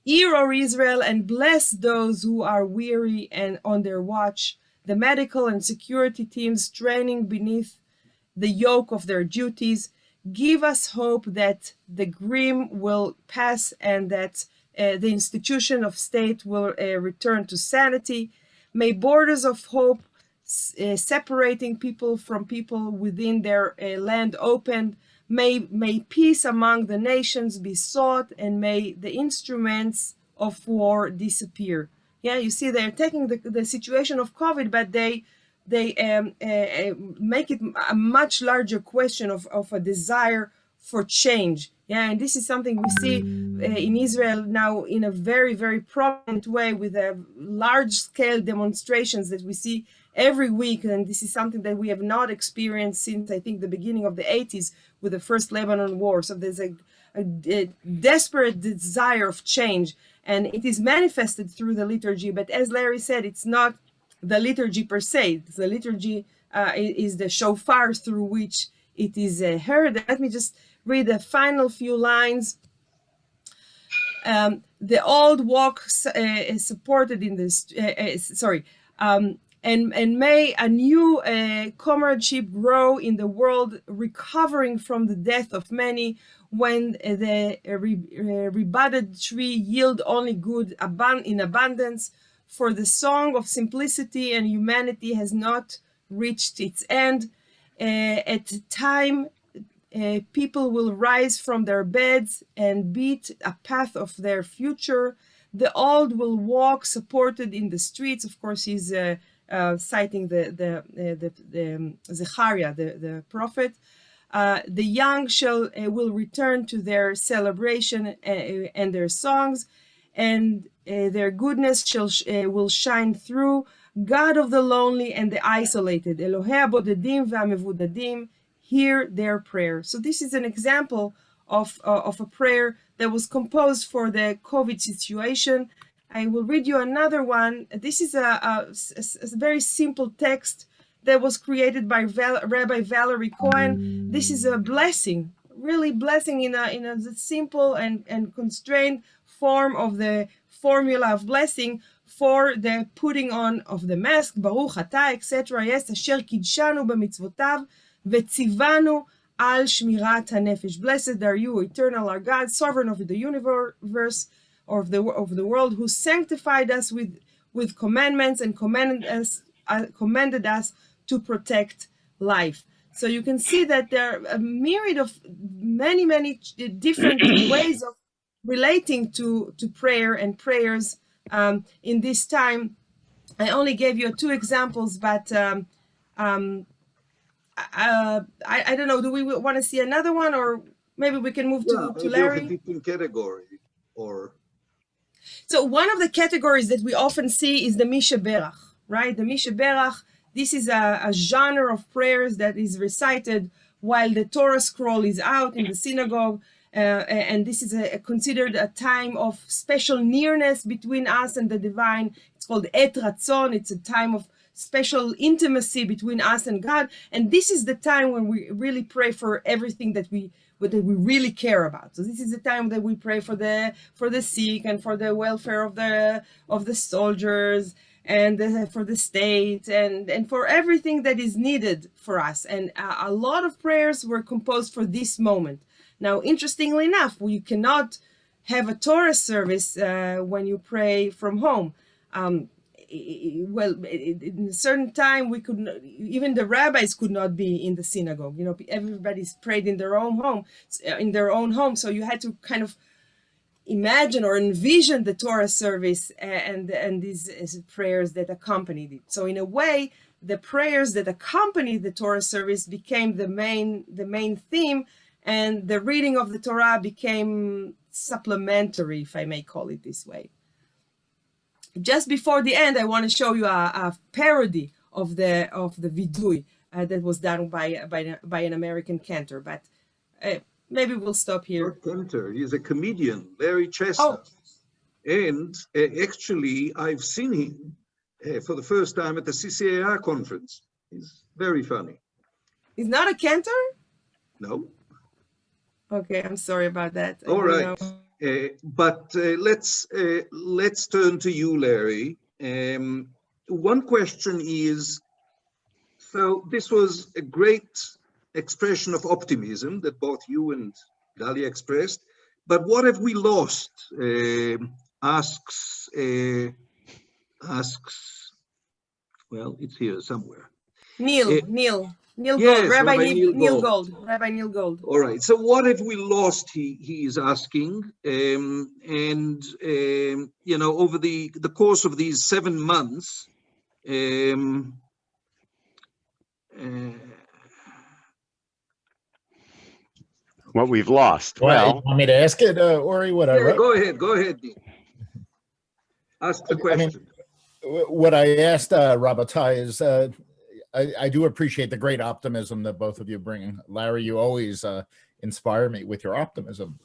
Hear, O Israel, and bless those who are weary and on their watch, the medical and security teams straining beneath the yoke of their duties. Give us hope that the grim will pass and that the institution of state will return to sanity. May borders of hope separating people from people within their land opened. May peace among the nations be sought, and may the instruments of war disappear. Yeah, you see, they're taking the situation of COVID, but they make it a much larger question of a desire for change. Yeah, and this is something we see in Israel now in a very, very prominent way with large-scale demonstrations that we see every week. And this is something that we have not experienced since, I think, the beginning of the 80s with the first Lebanon war. So there's a desperate desire of change, and it is manifested through the liturgy. But as Larry said, it's not the liturgy per se. The liturgy is the shofar through which it is heard. Let me just read the final few lines. The old walk is supported in this, and may a new comradeship grow in the world, recovering from the death of many, when the rebudded tree yield only good in abundance. For the song of simplicity and humanity has not reached its end. At time, people will rise from their beds and beat a path of their future. The old will walk supported in the streets. Of course, he's citing the Zechariah, the prophet. The young will return to their celebration and their songs, and their goodness will shine through. God of the lonely and the isolated, Elohei abodedim ve'amevudadim, hear their prayer. So this is an example of a prayer that was composed for the COVID situation. I will read you another one. This is a very simple text that was created by Rabbi Valerie Cohen. This is a blessing, really blessing in a simple and constrained form of the formula of blessing for the putting on of the mask. Baruch atah, etc. Yes, asher kidshanu b'mitzvotav v'tzivanu al shmirat hanefesh. Blessed are you, eternal, our God, sovereign of the universe, or of the world, who sanctified us with commandments and commanded us to protect life. So you can see that there are a myriad of many different ways of relating to prayer and prayers in this time. I only gave you 2 examples, but I don't know. Do we want to see another one, or maybe we can move to Larry? A different category, or so one of the categories that we often see is the Misha Berach, right? The Misha Berach. This is a genre of prayers that is recited while the Torah scroll is out in the synagogue, and this is considered a time of special nearness between us and the divine. It's called Et Ratzon. It's a time of special intimacy between us and God, and this is the time when we really pray for everything that we really care about. So this is the time that we pray for the sick and for the welfare of the soldiers, and for the state, and for everything that is needed for us. And a lot of prayers were composed for this moment. Now, interestingly enough, you cannot have a Torah service when you pray from home. In a certain time, even the rabbis could not be in the synagogue. You know, everybody's prayed in their own home. So you had to kind of imagine or envision the Torah service and these prayers that accompanied it. So in a way, the prayers that accompanied the Torah service became the main theme, and the reading of the Torah became supplementary, if I may call it this way. Just before the end, I want to show you a parody of the vidui that was done by an American cantor, but maybe we'll stop here. Cantor, he's a comedian, Larry Chestnut. Oh. And actually, I've seen him for the first time at the HUC-JIR conference. He's very funny. He's not a cantor? No. Okay, I'm sorry about that. All right. But let's turn to you, Larry. One question is, so this was a great expression of optimism that both you and Dalia expressed, but what have we lost? Asks, well, it's here somewhere. Neil Gold, yes, Rabbi Neil Gold. Rabbi Neil Gold. All right, so what have we lost, he is asking, and you know, over the course of these 7 months, what we've lost. Well, you want me to ask it, Ori? What I wrote? Go ahead, Dean. Ask the question. I mean, what I asked Rabbatai is, I do appreciate the great optimism that both of you bring. Larry, you always inspire me with your optimism.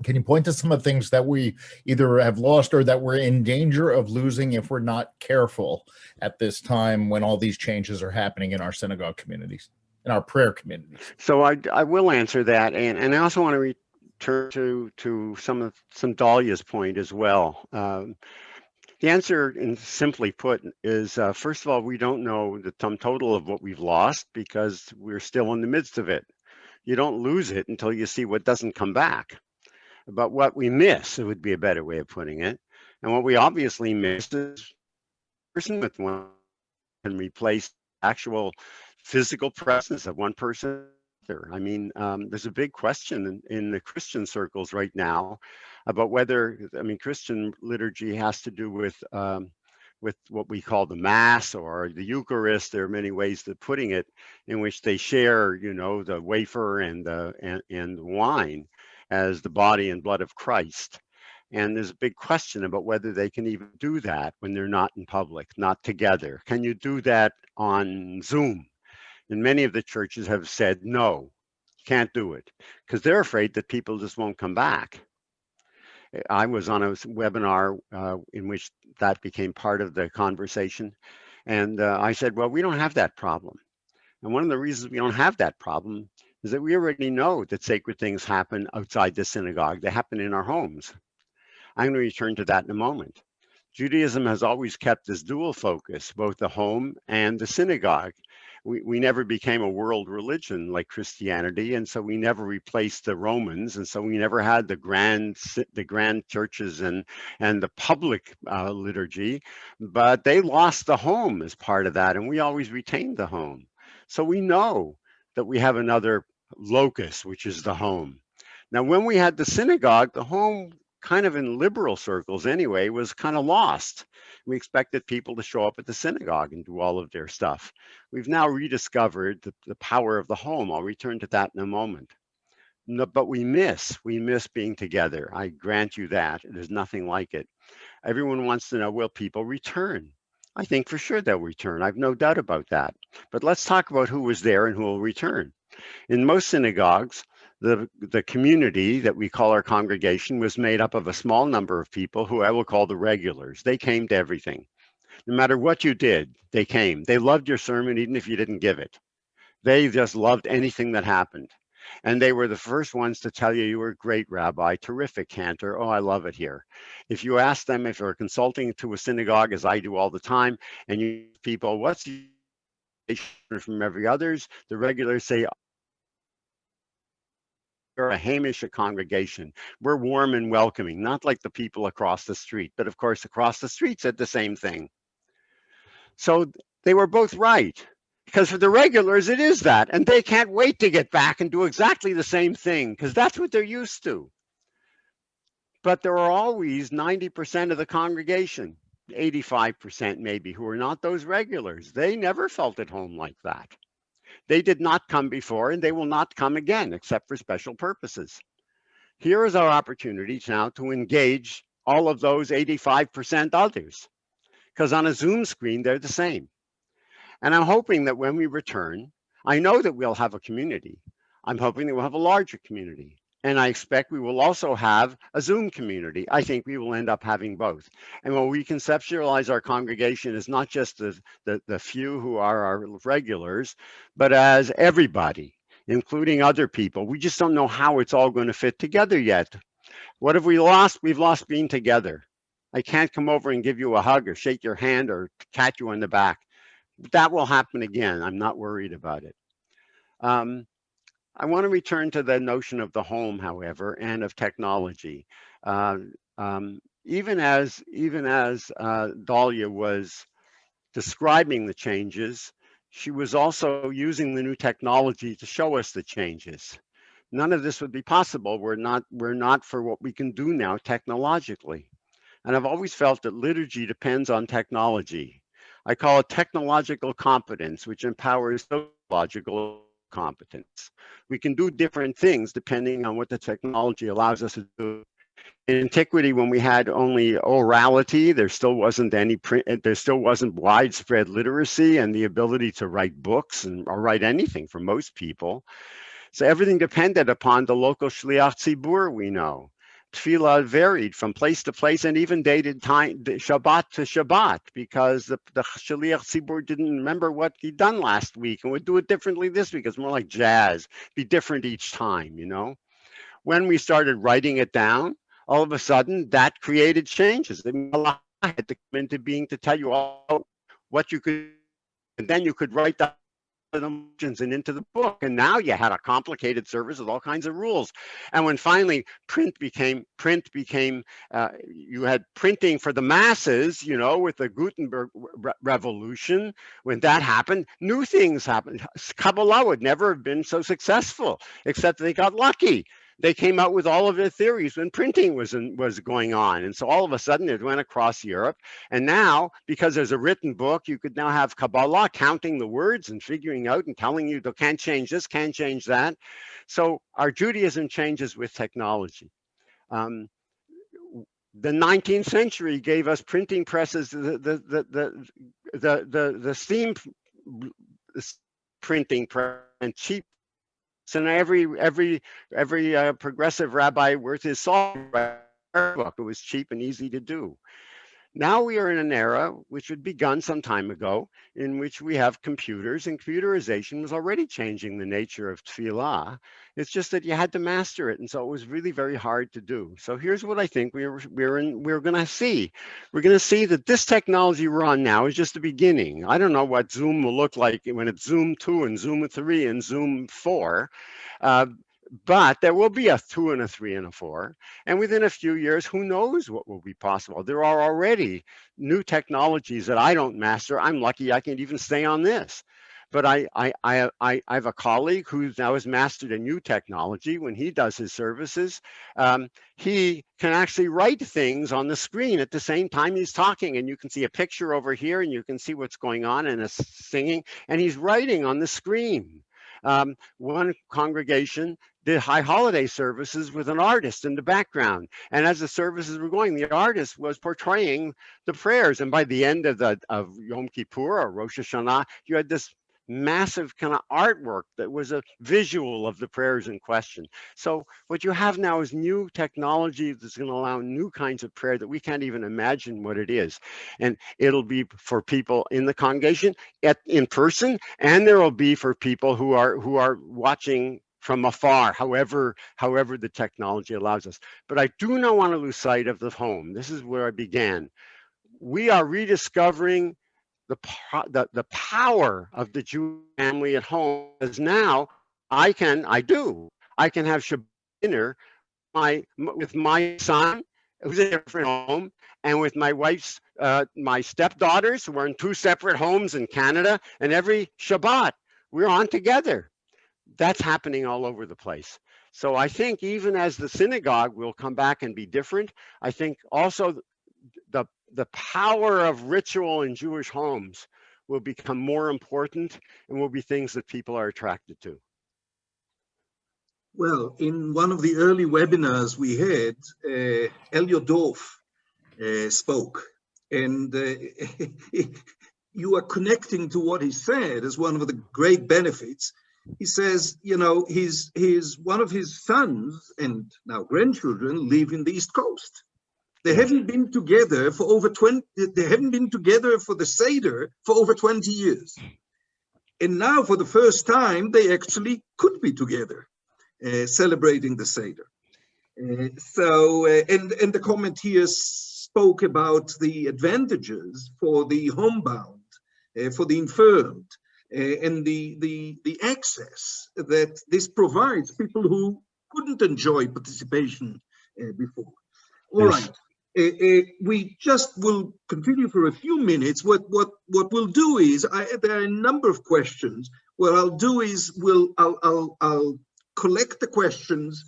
Can you point to some of the things that we either have lost or that we're in danger of losing if we're not careful at this time when all these changes are happening in our synagogue communities, in our prayer communities? So I will answer that, and I also want to return to some Dalia's point as well. The answer, and simply put, is first of all, we don't know the sum total of what we've lost because we're still in the midst of it. You don't lose it until you see what doesn't come back. But what we miss, it would be a better way of putting it, and what we obviously miss is person with one can replace actual physical presence of one person. I mean, there's a big question in the Christian circles right now about whether, I mean, Christian liturgy has to do with with what we call the Mass or the Eucharist. There are many ways of putting it, in which they share, you know, the wafer and the wine as the body and blood of Christ. And there's a big question about whether they can even do that when they're not in public, not together. Can you do that on Zoom? And many of the churches have said, no, can't do it, because they're afraid that people just won't come back. I was on a webinar in which that became part of the conversation. And I said, well, we don't have that problem. And one of the reasons we don't have that problem is that we already know that sacred things happen outside the synagogue. They happen in our homes. I'm going to return to that in a moment. Judaism has always kept this dual focus, both the home and the synagogue. We never became a world religion like Christianity, and so we never replaced the Romans, and so we never had the grand churches and the public liturgy, but they lost the home as part of that, and we always retained the home. So we know that we have another locus, which is the home. Now, when we had the synagogue, the home, kind of in liberal circles anyway, was kind of lost. We expected people to show up at the synagogue and do all of their stuff. We've now rediscovered the power of the home. I'll return to that in a moment. No, but we miss being together. I grant you that. There's nothing like it. Everyone wants to know, will people return? I think for sure they'll return. I've no doubt about that. But let's talk about who was there and who will return. In most synagogues, the community that we call our congregation was made up of a small number of people who I will call the regulars. They came to everything. No matter what you did, they came. They loved your sermon even if you didn't give it. They just loved anything that happened. And they were the first ones to tell you, you were a great rabbi, terrific cantor. Oh, I love it here. If you ask them, if you're consulting to a synagogue, as I do all the time, and you people, what's the from every others, the regulars say, a Hamish congregation. We're warm and welcoming, not like the people across the street, but of course, across the street said the same thing. So they were both right, because for the regulars, it is that, and they can't wait to get back and do exactly the same thing, because that's what they're used to. But there are always 90% of the congregation, 85% maybe, who are not those regulars. They never felt at home like that. They did not come before, and they will not come again, except for special purposes. Here is our opportunity now to engage all of those 85% others, because on a Zoom screen, they're the same. And I'm hoping that when we return, I know that we'll have a community. I'm hoping that we'll have a larger community. And I expect we will also have a Zoom community. I think we will end up having both. And when we conceptualize our congregation as not just the few who are our regulars, but as everybody, including other people. We just don't know how it's all going to fit together yet. What have we lost? We've lost being together. I can't come over and give you a hug or shake your hand or pat you on the back. That will happen again. I'm not worried about it. I want to return to the notion of the home, however, and of technology. Even as Dalia was describing the changes, she was also using the new technology to show us the changes. None of this would be possible were not for what we can do now technologically. And I've always felt that liturgy depends on technology. I call it technological competence, which empowers sociological competence. We can do different things depending on what the technology allows us to do. In antiquity, when we had only orality, there still wasn't any print, there still wasn't widespread literacy and the ability to write books or write anything for most people. So everything depended upon the local shliach tzibur, we know. Tefillah varied from place to place and even dated time, Shabbat to Shabbat, because the shliach tzibur didn't remember what he'd done last week and would do it differently this week. It's more like jazz, be different each time, you know. When we started writing it down, all of a sudden that created changes. Allah had to come into being to tell you all what you could, and then you could write down the emotions and into the book. And now you had a complicated service with all kinds of rules. And when finally print became, you had printing for the masses, you know, with the Gutenberg revolution. When that happened, new things happened. Kabbalah would never have been so successful, except they got lucky. they came out with all of their theories when printing was going on. And so all of a sudden it went across Europe. And now, because there's a written book, you could now have Kabbalah counting the words and figuring out and telling you, they can't change this, can't change that. So our Judaism changes with technology. The 19th century gave us printing presses, the steam printing press, and cheap. So now every progressive rabbi worth his salt book. It was cheap and easy to do. Now we are in an era which had begun some time ago, in which we have computers, and computerization was already changing the nature of tefillah. It's just that you had to master it, and so it was really very hard to do. So here's what I think we're going to see. We're going to see that this technology we're on now is just the beginning. I don't know what Zoom will look like when it's Zoom 2 and Zoom 3 and Zoom 4. But there will be a 2 and a 3 and a 4. And within a few years, who knows what will be possible? There are already new technologies that I don't master. I'm lucky I can even stay on this. But I have a colleague who now has mastered a new technology. When he does his services, he can actually write things on the screen at the same time he's talking. And you can see a picture over here and you can see what's going on and it's singing. And he's writing on the screen. One congregation did high holiday services with an artist in the background. And as the services were going, the artist was portraying the prayers. And by the end of Yom Kippur or Rosh Hashanah, you had this massive kind of artwork that was a visual of the prayers in question. So what you have now is new technology that's going to allow new kinds of prayer that we can't even imagine what it is. And it'll be for people in the congregation in person, and there will be for people who are watching from afar, however the technology allows us. But I do not want to lose sight of the home. This is where I began. We are rediscovering the power of the Jewish family at home, because now I can have Shabbat dinner with my son, who's in a different home, and with my wife's, my stepdaughters, who are in 2 separate homes in Canada, and every Shabbat we're on together. That's happening all over the place. So I think even as the synagogue will come back and be different, I think also the power of ritual in Jewish homes will become more important and will be things that people are attracted to. Well, in one of the early webinars we had, Elliot Dorff spoke, and you are connecting to what he said as one of the great benefits. He says, you know, one of his sons and now grandchildren live in the East Coast. They haven't been together for over 20, they haven't been together for the Seder for over 20 years. And now for the first time, they actually could be together, celebrating the Seder. And the comment here spoke about the advantages for the homebound, for the infirmed, and the access that this provides people who couldn't enjoy participation before. All right. We just will continue for a few minutes. What we'll do is, there are a number of questions. What I'll do is I'll collect the questions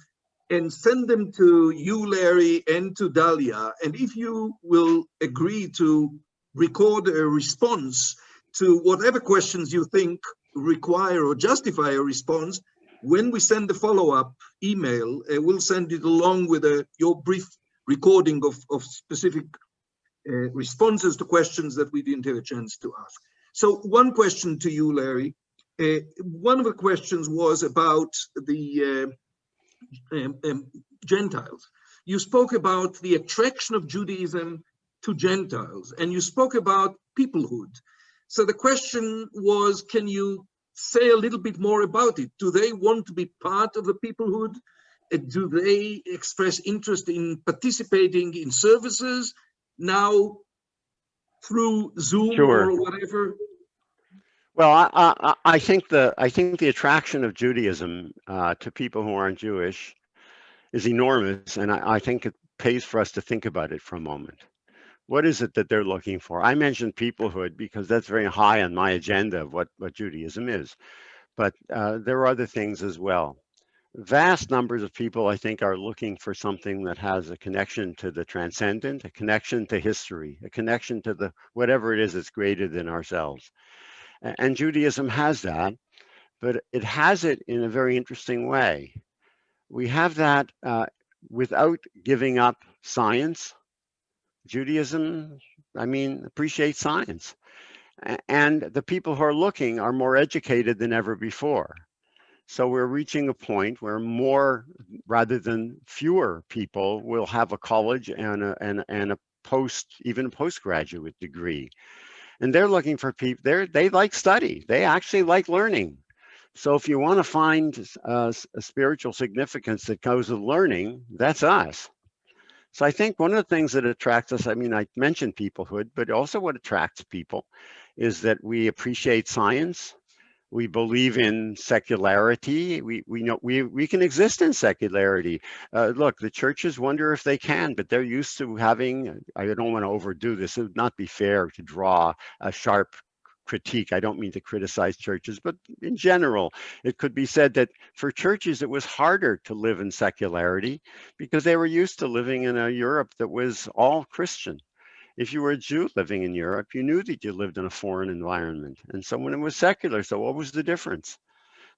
and send them to you, Larry, and to Dalia. And if you will agree to record a response to whatever questions you think require or justify a response, when we send the follow-up email, we'll send it along with your brief recording of specific responses to questions that we didn't have a chance to ask. So one question to you, Larry. One of the questions was about the Gentiles. You spoke about the attraction of Judaism to Gentiles, and you spoke about peoplehood. So the question was, can you say a little bit more about it? Do they want to be part of the peoplehood? Do they express interest in participating in services now through Zoom or whatever? Well, I think the attraction of Judaism to people who aren't Jewish is enormous, and I think it pays for us to think about it for a moment. What is it that they're looking for? I mentioned peoplehood because that's very high on my agenda of what Judaism is, but there are other things as well. vast numbers of people, I think, are looking for something that has a connection to the transcendent, a connection to history, a connection to the whatever it is that's greater than ourselves. And Judaism has that, but it has it in a very interesting way. We have that without giving up science. Judaism, I mean, appreciates science. And the people who are looking are more educated than ever before. So we're reaching a point where more, rather than fewer people, will have a college and a even a postgraduate degree. And they're looking for people, they like study. They actually like learning. So if you want to find a spiritual significance that goes with learning, that's us. So I think one of the things that attracts us, I mean, I mentioned peoplehood, but also what attracts people is that we appreciate science. We believe in secularity. We know we can exist in secularity. Look, the churches wonder if they can, but they're used to having, I don't want to overdo this. It would not be fair to draw a sharp critique. I don't mean to criticize churches, but in general, it could be said that for churches, it was harder to live in secularity because they were used to living in a Europe that was all Christian. If you were a Jew living in Europe, you knew that you lived in a foreign environment. And so when it was secular, so what was the difference?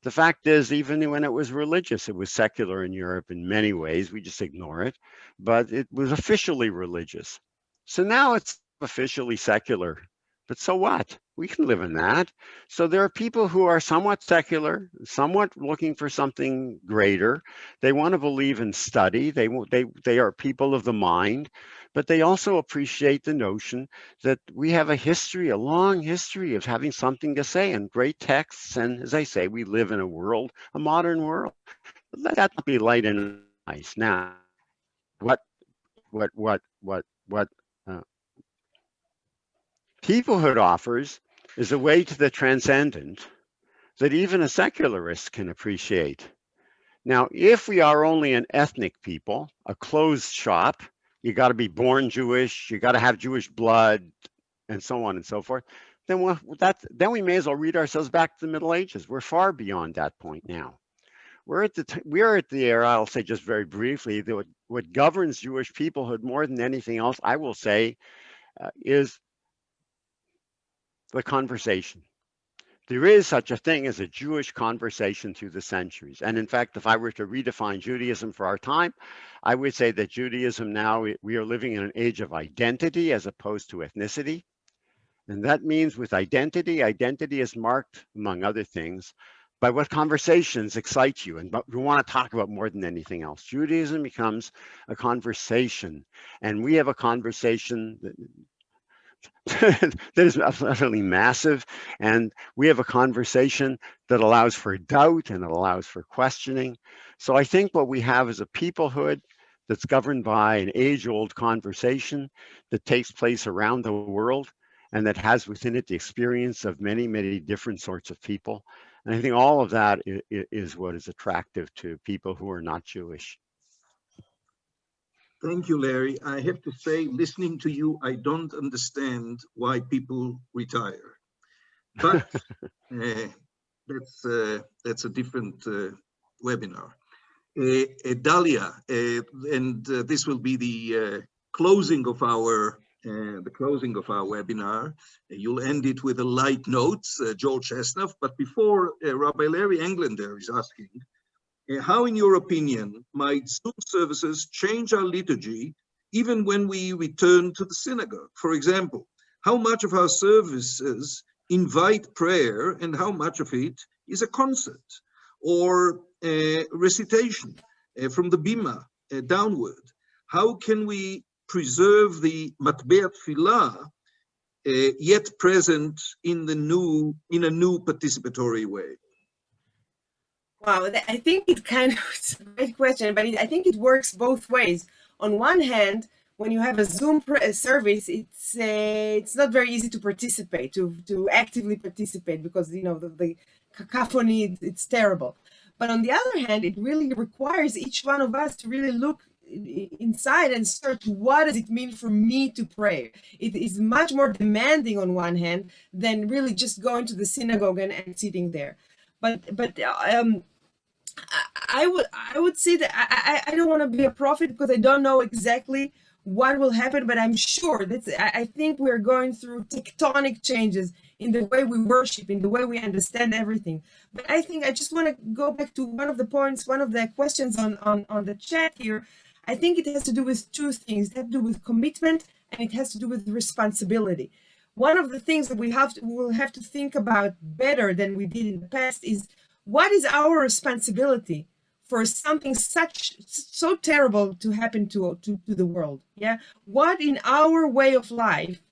The fact is, even when it was religious, it was secular in Europe in many ways. We just ignore it, but it was officially religious. So now it's officially secular. But so what? We can live in that. So there are people who are somewhat secular, somewhat looking for something greater. They want to believe in study. They are people of the mind, but they also appreciate the notion that we have a history, a long history of having something to say and great texts. And as I say, we live in a world, a modern world. Let that be light and nice. Now, what peoplehood offers is a way to the transcendent that even a secularist can appreciate. Now, if we are only an ethnic people, a closed shop, you got to be born Jewish, you got to have Jewish blood, and so on and so forth, then we may as well read ourselves back to the Middle Ages. We're far beyond that point now. We are at the era, I'll say just very briefly, that what governs Jewish peoplehood more than anything else, I will say, is the conversation. There is such a thing as a Jewish conversation through the centuries. And in fact, if I were to redefine Judaism for our time, I would say that Judaism now, we are living in an age of identity as opposed to ethnicity. And that means with identity is marked, among other things, by what conversations excite you and what you want to talk about more than anything else. Judaism becomes a conversation, and we have a conversation that is utterly massive, and we have a conversation that allows for doubt and it allows for questioning. So I think what we have is a peoplehood that's governed by an age-old conversation that takes place around the world and that has within it the experience of many, many different sorts of people. And I think all of that is what is attractive to people who are not Jewish. Thank you, Larry. I have to say, listening to you, I don't understand why people retire. But that's a different webinar. Dalia, and this will be the closing of our webinar. You'll end it with a light notes, George Chestnut. But before, Rabbi Larry Englander is asking, how, in your opinion, might Zoom services change our liturgy even when we return to the synagogue? For example, how much of our services invite prayer and how much of it is a concert or a recitation from the bima downward? How can we preserve the matbea tefillah yet present in a new participatory way? Wow, I think it's a great question, but I think it works both ways. On one hand, when you have a Zoom service, it's not very easy to participate, to actively participate, because the cacophony, it's terrible. But on the other hand, it really requires each one of us to really look inside and search, what does it mean for me to pray? It is much more demanding on one hand than really just going to the synagogue and sitting there. But I would say that I don't want to be a prophet because I don't know exactly what will happen, but I'm sure that I think we're going through tectonic changes in the way we worship, in the way we understand everything. But I think I just want to go back to one of the points, one of the questions on the chat here. I think it has to do with two things. It has to do with commitment and it has to do with responsibility. One of the things that we'll have to think about better than we did in the past is what is our responsibility for something so terrible to happen to the world? Yeah, what in our way of life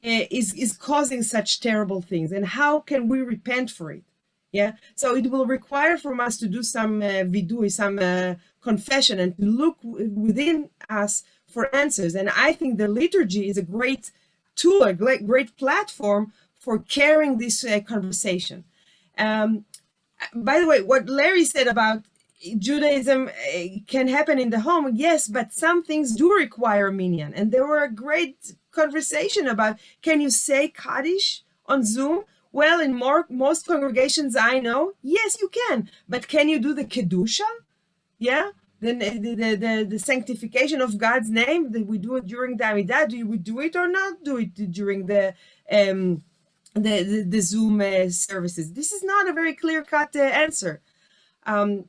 is causing such terrible things, and how can we repent for it? Yeah, so it will require from us to do some vidui, some confession, and to look within us for answers. And I think the liturgy is a great tool, a great platform for carrying this conversation. By the way, what Larry said about Judaism can happen in the home, yes, but some things do require minyan. And there were a great conversation about, can you say Kaddish on Zoom? Well, in most congregations I know, yes, you can. But can you do the Kedusha? Yeah? The sanctification of God's name, that we do it during the Amidah, do we do it or not do it during the Zoom services? This is not a very clear-cut answer.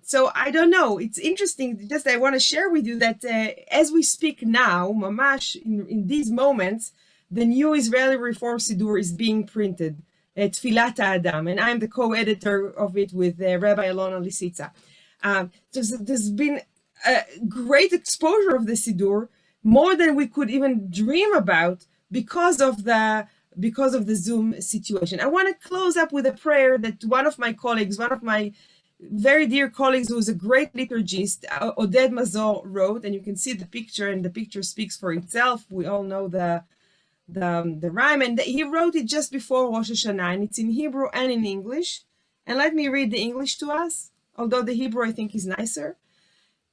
So I don't know. It's interesting. Just I want to share with you that as we speak now, mamash, in these moments, the new Israeli Reform Siddur is being printed, Tfilat Adam, and I'm the co-editor of it with Rabbi Alona Lisitsa. There's been a great exposure of the Siddur, more than we could even dream about, because of the Zoom situation. I want to close up with a prayer that one of my colleagues, one of my very dear colleagues who is a great liturgist, Oded Mazor, wrote, and you can see the picture, and the picture speaks for itself. We all know the rhyme, and he wrote it just before Rosh Hashanah, and it's in Hebrew and in English. And let me read the English to us, although the Hebrew I think is nicer.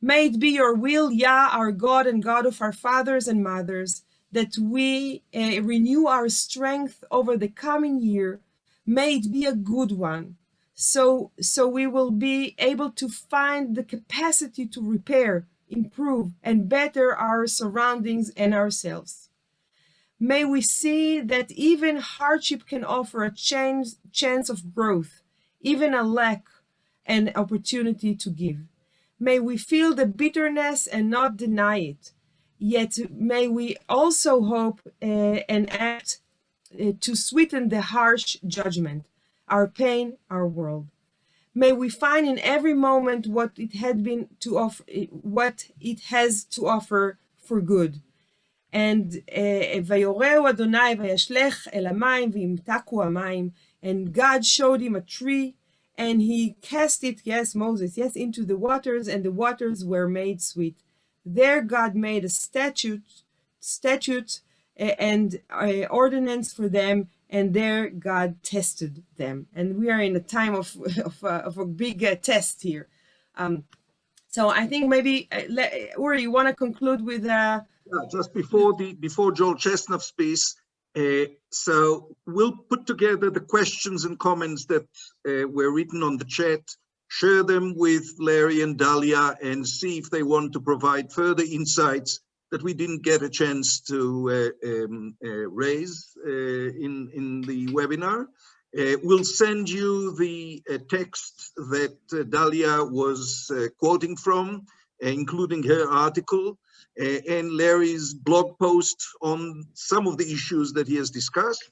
May it be your will, Yah, our God and God of our fathers and mothers, that we renew our strength over the coming year. May it be a good one. So we will be able to find the capacity to repair, improve, and better our surroundings and ourselves. May we see that even hardship can offer a chance of growth, even a lack and opportunity to give. May we feel the bitterness and not deny it. Yet may we also hope and act to sweeten the harsh judgment, our pain, our world. May we find in every moment what it has to offer for good. And ויורהו אדוני וישלך אל המים וימתקו המים. And God showed him a tree, and he cast it, yes, Moses, yes, into the waters, and the waters were made sweet. There God made a statute and ordinance for them, and there God tested them. And we are in a time of a big test here. So I think maybe, Uri, you want to conclude with... just before Joel Chestnut's piece, so we'll put together the questions and comments that were written on the chat, share them with Larry and Dalia, and see if they want to provide further insights that we didn't get a chance to raise in the webinar. We'll send you the text that Dalia was quoting from, including her article, and Larry's blog post on some of the issues that he has discussed.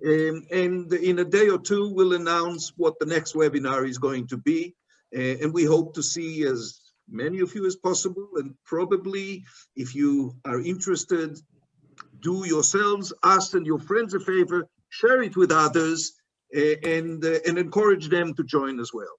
And in a day or two, we'll announce what the next webinar is going to be. And we hope to see as many of you as possible. And probably, if you are interested, do yourselves, us and your friends a favor, share it with others, and encourage them to join as well.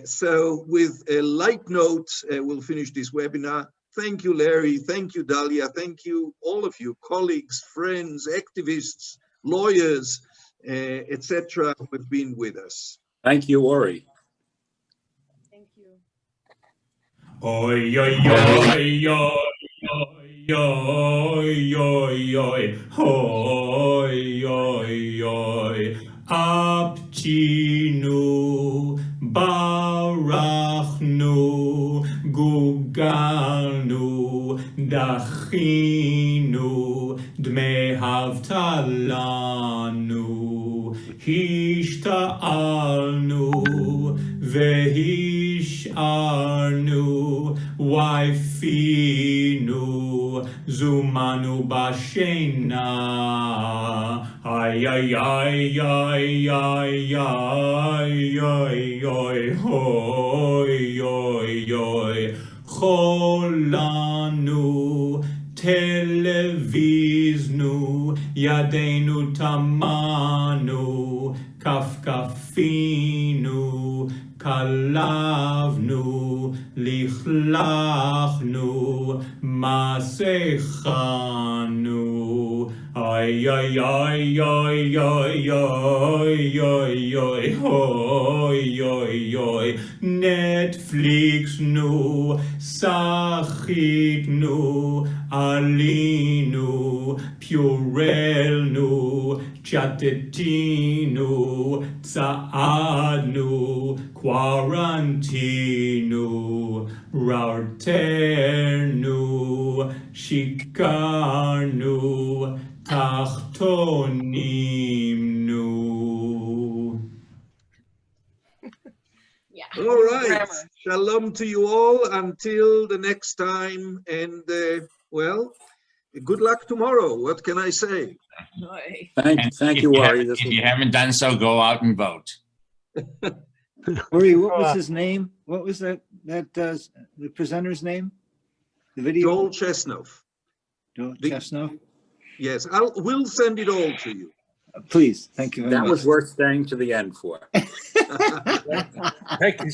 So with a light note, we'll finish this webinar. Thank you, Larry. Thank you, Dalia. Thank you, all of you, colleagues, friends, activists, lawyers, etc., who have been with us. Thank you, Ori. Thank you. Oi, oi, oi, oi, oi, oi, oi, oi, oi, oi, Abchinu, Barachnu. דחינו דמי אבטלנו, השתעלנו והשארנו, וייפינו זומנו בשינה. איי איי איי איי איי איי איי איי אוי אוי אוי, חולנו טלוויזנו, ידינו טמנו, כפכפינו, קלבנו, לכלכנו, מסכנו. איי איי איי איי איי איי איי איי אוי אוי אוי, נטפליקסנו, שחיתנו, עלינו, פיורלנו, צ'טטינו, צעדנו, קוורנטינו, ררתרנו, שיקרנו, תחתונימנו. All right. Shalom to you all until the next time. And, well, good luck tomorrow. What can I say? Thank you, Ori. If you haven't done so, go out and vote. Ori, what was his name? What was the presenter's name? The video? Joel Chestnov. Joel Chestnov? Yes, we'll send it all to you. Please, thank you very much. That was worth staying to the end for. Thank you